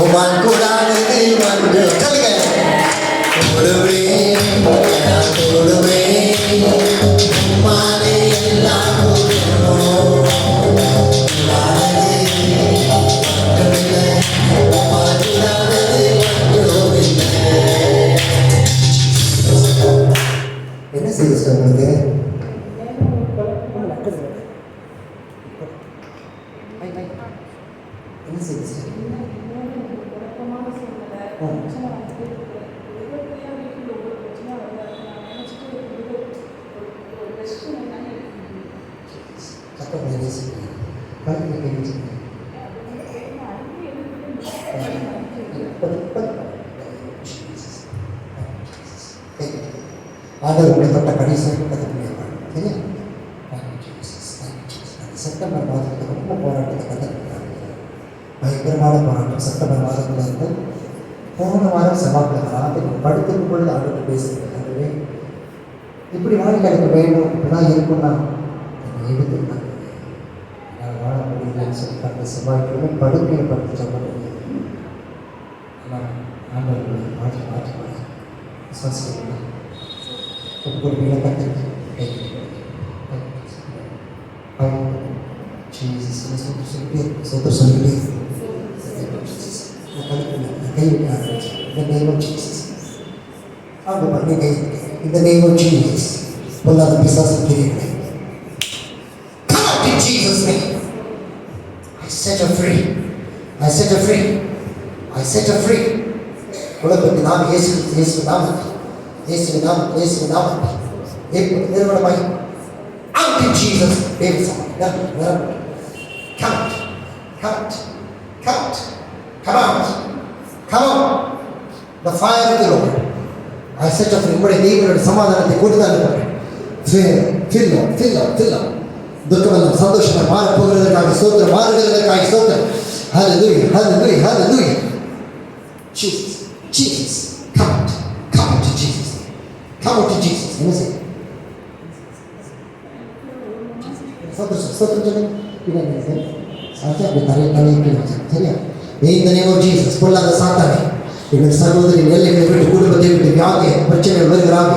உமான் கூடாதது ஒன்று. சொல்லுங்க. கூடுவே எல்லாம் கூடுவே உம்மாலே எல்லாம் கூடும். கூடாதது ஒன்றுமில்லை உமான் கூடாதது ஒன்றுமில்லை. என்ன செய்ய சொல்லுங்க? என்ன செய்ய ஆண்டவர் உடைப்பட்ட கடைசி செப்டம்பர் மாதத்தில் ரொம்ப போராட்டத்தை கற்றுக்கிறாங்க. பயங்கரமான போராட்டம் செப்டம்பர் மாதத்தில் இருந்து போன வாரம் செவ்வாய்க்கிழமை ராத்திரி படுத்துக்கும் பொழுது ஆண்டவர் பேசுகிறேன். அதுவே இப்படி வாழ்க்கை எனக்கு வேணும், இப்படிலாம் இருக்கும்னா என்னை எடுத்துருந்தாங்க. நான் வாழ முடியலன்னு சொல்லி அந்த செவ்வாய்க்கிழமை படுக்கையில் படுத்து சொல்ல ஆனால் ஆண்டவர் மாற்றி மாற்றி விசுவாசிக்கிறேன். ஒவ்வொரு விளக்கத்திற்கு சொந்தம் சொல்லிக்கிட்டே கைவிட்டு ஆரம்பிச்சு இந்த நேம் ஆஃப் ஜீசஸ் அவங்க பண்ணி கை இந்த நேம் ஆஃப் ஜீசஸ் பொல்லாத பிசாசு create Jesus name I set her free I set her free. I set her free. குழப்பத்தை நாம் இயேசு நாமத்தில் நிறுவனமாய் out in Jesus name. Come out. The fire of the Lord. I set up உங்களுடைய தேவனுடைய சமாதானத்தை கொடுத்தால் fill up. துக்கமெல்லாம் சந்தோஷமாக மாற போகிறதற்காக ஸ்தோத்திரம், மாறுகிறதற்காக ஸ்தோத்திரம். Hallelujah. Jesus. Come out to Jesus. என்ன செய்ய ஸ்தோத்திரம் சொல்லுங்க. அப்படி தலையை சரியா? In the name of Jesus. பொல்லாத சாத்தானே, எங்கள் சகோதரின் எல்லைகளை விட்டு, குடும்பத்தை விட்டு, வியாதிய பிரச்சனைகள் வருகிறாங்க.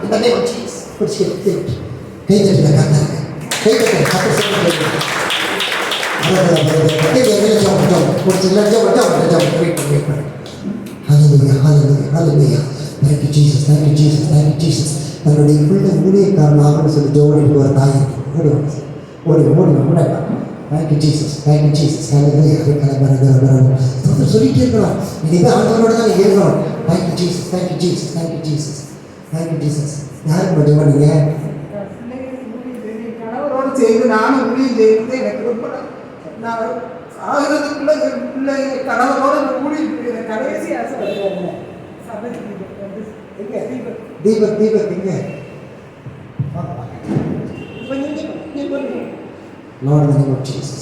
In the name of Jesus. கை தட்டுங்க கத்தாங்க. Hallelujah. Thank you Jesus. தன்னுடைய பிள்ளை ஊழியக்காரனாக சொல்லி ஜோடிட்டு வர தாய் ஓடி Thank you Jesus. Hallelujah. சொல்லிட்டே இருக்கலாம். இனிமேல் ஆண்டவரோட தான் நீங்க இருக்கணும். Thank you Jesus. யாருக்கு மட்டும் பண்ணீங்க? கணவரோடு செய்து நானும் ஊழியம் செய்வது எனக்கு ரொம்ப நான் ஆகிறதுக்குள்ள பிள்ளை கணவரோட ஊழியம் கடைசி ஆசை தீபக் எங்க? Lord in the name of Jesus.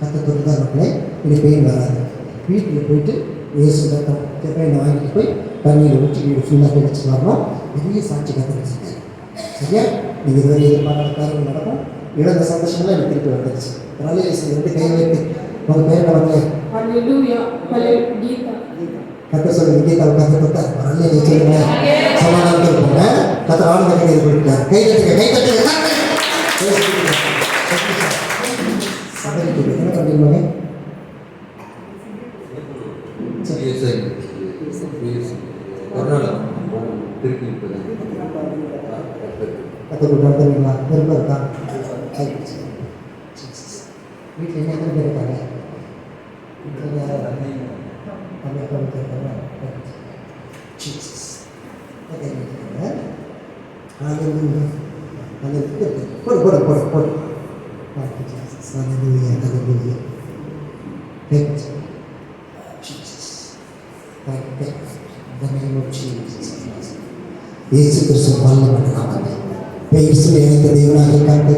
கத்த தொட்டுதான் மக்களே, இனி பெயின் வராது. வீட்டில் போயிட்டு இயேசு ரத்தம் பெயினை வாங்கிட்டு போய் தண்ணியில் ஊற்றி வீடு ஃபுல்லாக தெளிச்சு வரணும். பெரிய சாட்சி கற்றுக்கிட்டு சரியா? நீங்கள் இதுவரை எதிர்பார்க்காத காரியங்கள் நடக்கும். இழந்த சந்தோஷமெல்லாம் எனக்கு திருப்பி வந்துருச்சு. அதனால ரெண்டு கை வைத்து உங்கள் பேர் வந்து கத்த சொல்லுங்க. கீதாவை கத்த தொட்டார். வரல சொல்லுங்க. சமாதானத்தில் இருப்போங்க. கத்த ஆளுங்க கையில் போயிட்டார். கை தட்டுங்க. என்ன பண்ணிருவாங்க? கற்றுக்கிட்டா விருப்பம் இருக்கா? வீட்டில் என்ன எத்தனை பேர் இருக்காங்க? வீட்டில் யாரும் போடு. Hallelujah. Thank you, Jesus. Thank you. In the name of Jesus. இயேசு கிறிஸ்து வல்லமையுள்ள நாமத்தில் பெயர் சொல்லி அழைத்த தேவனாக கண்டு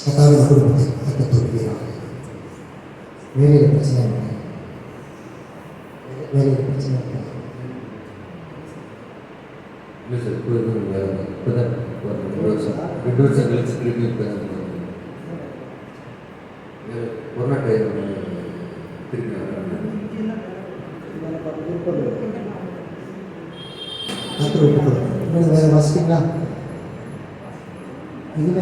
கத்தாவின் குடும்பத்தை கத்த தோல்வியாக வேலையில் பிரச்சனை இருக்கு. இல்லை சார், இப்போ தான் 2 வருஷம் கழிச்சு திருப்பி கொரோனா டைம் திருப்பி வேறு வாசிப்பீங்களா? இதுவே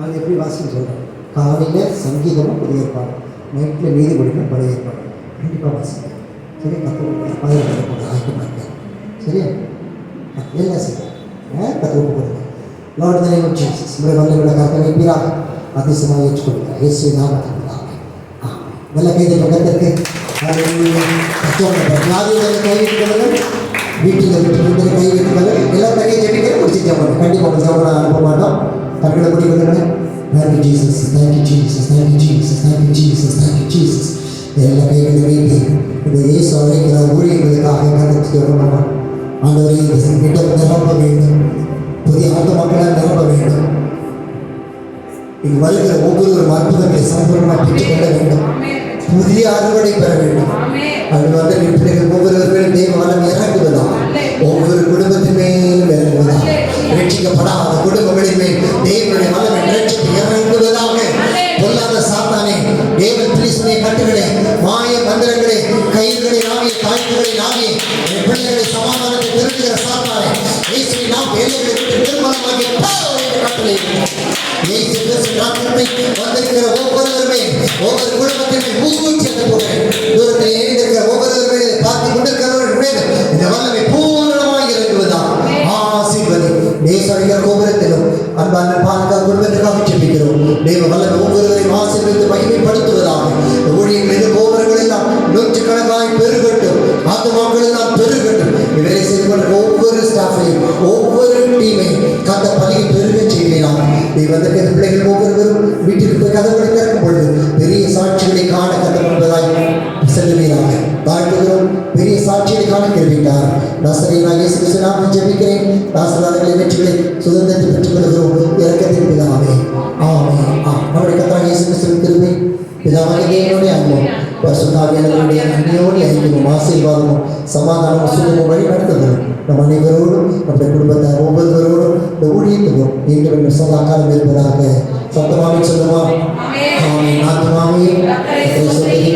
அது எப்படி வாசின்னு சொல்கிறேன். காலையில் சங்கீதமும் புதிய ஏற்பாடு, நைட்டில் நீதிபதிக்கும் பழைய ஏற்பாடு கண்டிப்பாக வாசிப்பேன். சரி, கற்றுக் ஆயக்கமாக சரியா? எல்லாம் செய்வேன். கற்றுக் கொடுங்க. Lord in the name of Jesus. உங்களுடைய வல்லமையுள்ள கருத்தை வைப்பீராக அதிசயமாக ஏற்றுக்கொள்கிறார். இயேசு நாமத்தில் நல்ல கைதை பக்கத்திற்கு வியாதிகளை கைவிட்டுக்கிறது, வீட்டில் விட்டு கைவிட்டுக்கிறது, எல்லாம் கையை ஜெபிக்கிற முடிச்சு ஜெபம். கண்டிப்பாக உங்கள் ஜெபம் அனுப்ப மாட்டோம். கண்களை முடிவுகளை Thank you Jesus. எல்லா கைகளை வைத்து இந்த இயேசு அழைக்கிற ஊழியர்களுக்காக கருத்து ஜெபம். ஆண்டவரை இடம் நிரப்ப வேண்டும். புதிய ஆண்டு மக்களால் நிரப்ப வேண்டும். இங்கு வருகிற ஒவ்வொரு அற்புதங்களை சம்பூர்ணமாக பெற்றுக்கொள்ள வேண்டும். புதிய அறுவடை பெற வேண்டும். அது வந்து பிள்ளைகள் ஒவ்வொருவர்களும் தெய்வ வளம் இறங்குவதாம். ஒவ்வொரு குடும்பத்தின் மேலும் இறங்குவதாம். ரட்சிக்கப்படாத குடும்பங்களின் மேல் தேவனுடைய வளம் இறங்குவதாக. பொல்லாத சாத்தானே, தேவன் பிலிஸ்தீனை கட்டுகளே, மாய மந்திரங்களே, கைகளை ஆகிய தாய்களை ஆகிய பிள்ளைகளை சமாதானத்தை பெருக்கிற இயேசு கிறிஸ்து நாமத்தை வந்திருக்கிற ஒவ்வொருவருமே ஒவ்வொரு குடும்பத்திற்கு ஊக்குவிச்சது போல தூரத்தில் எழுந்திருக்கிற ஒவ்வொருவருமே பார்த்து கொண்டிருக்கிறவர்கள் மேல் இந்த வல்லமை பூரணமாக இறங்குவதாக ஆசீர்வதி தேச கோபுரத்திலும் அன்பான பாதுகாப்பு குடும்பத்திற்காக ஜெபிக்கிறோம். தேவ வல்லமை ஒவ்வொருவரையும் ஆசீர்வதித்து மகிமைப்படுத்துவதாக ஊழியர்களின் கோபுரங்கள் எல்லாம் நூற்றுக்கணக்காய் பெருகட்டும், ஆத்துமாக்கள் எல்லாம் பெருகட்டும். இவரை செய்து ஒவ்வொரு ஸ்டாஃபையும் ஒவ்வொரு டீமையும் கத்த பணியை பெருக செய்கிறார். தெய்வத்திற்கு பிள்ளைகள் ஒவ்வொருவரும் வீட்டிற்கு போய் கதவுகளை திறக்கும் பொழுது பெரிய சாட்சிகளை காண கற்றுக்கொள்வதாய் செல்லுவீராக வாழ்த்துகிறோம். பெரிய சாட்சிகளை காண தெரிவித்தார். நசரேயனாகிய இயேசு கிறிஸ்து நாமத்தில் ஜெபிக்கிறேன். ஆசீர்வாதங்களை வெற்றிகளை சுதந்திரத்தை பெற்றுக் கொள்கிறோம். இரக்கத்தின் பிதாவே ஆமென். நம்முடைய கர்த்தராகிய இயேசு கிறிஸ்துவின் கிருபை, பிதாவாகிய தேவனுடைய அன்பும் பரிசுத்தாவியானவருடைய அன்பியோடு ஐக்கியமும் ஆசீர்வாதமும் சமாதானமும் சுகமும் வழி நடத்துகிறோம். நம் அனைவரோடும் நம்முடைய குடும்பத்தார் ஒவ்வொருவரோடும் இந்த ஊழியத்துக்கும் இன்று சதா காலம் இருப்பதாக சத்தமாவே சொல்லுமா? ஆமென். ஆத்துமாவே கர்த்தரை ஸ்தோத்திரி.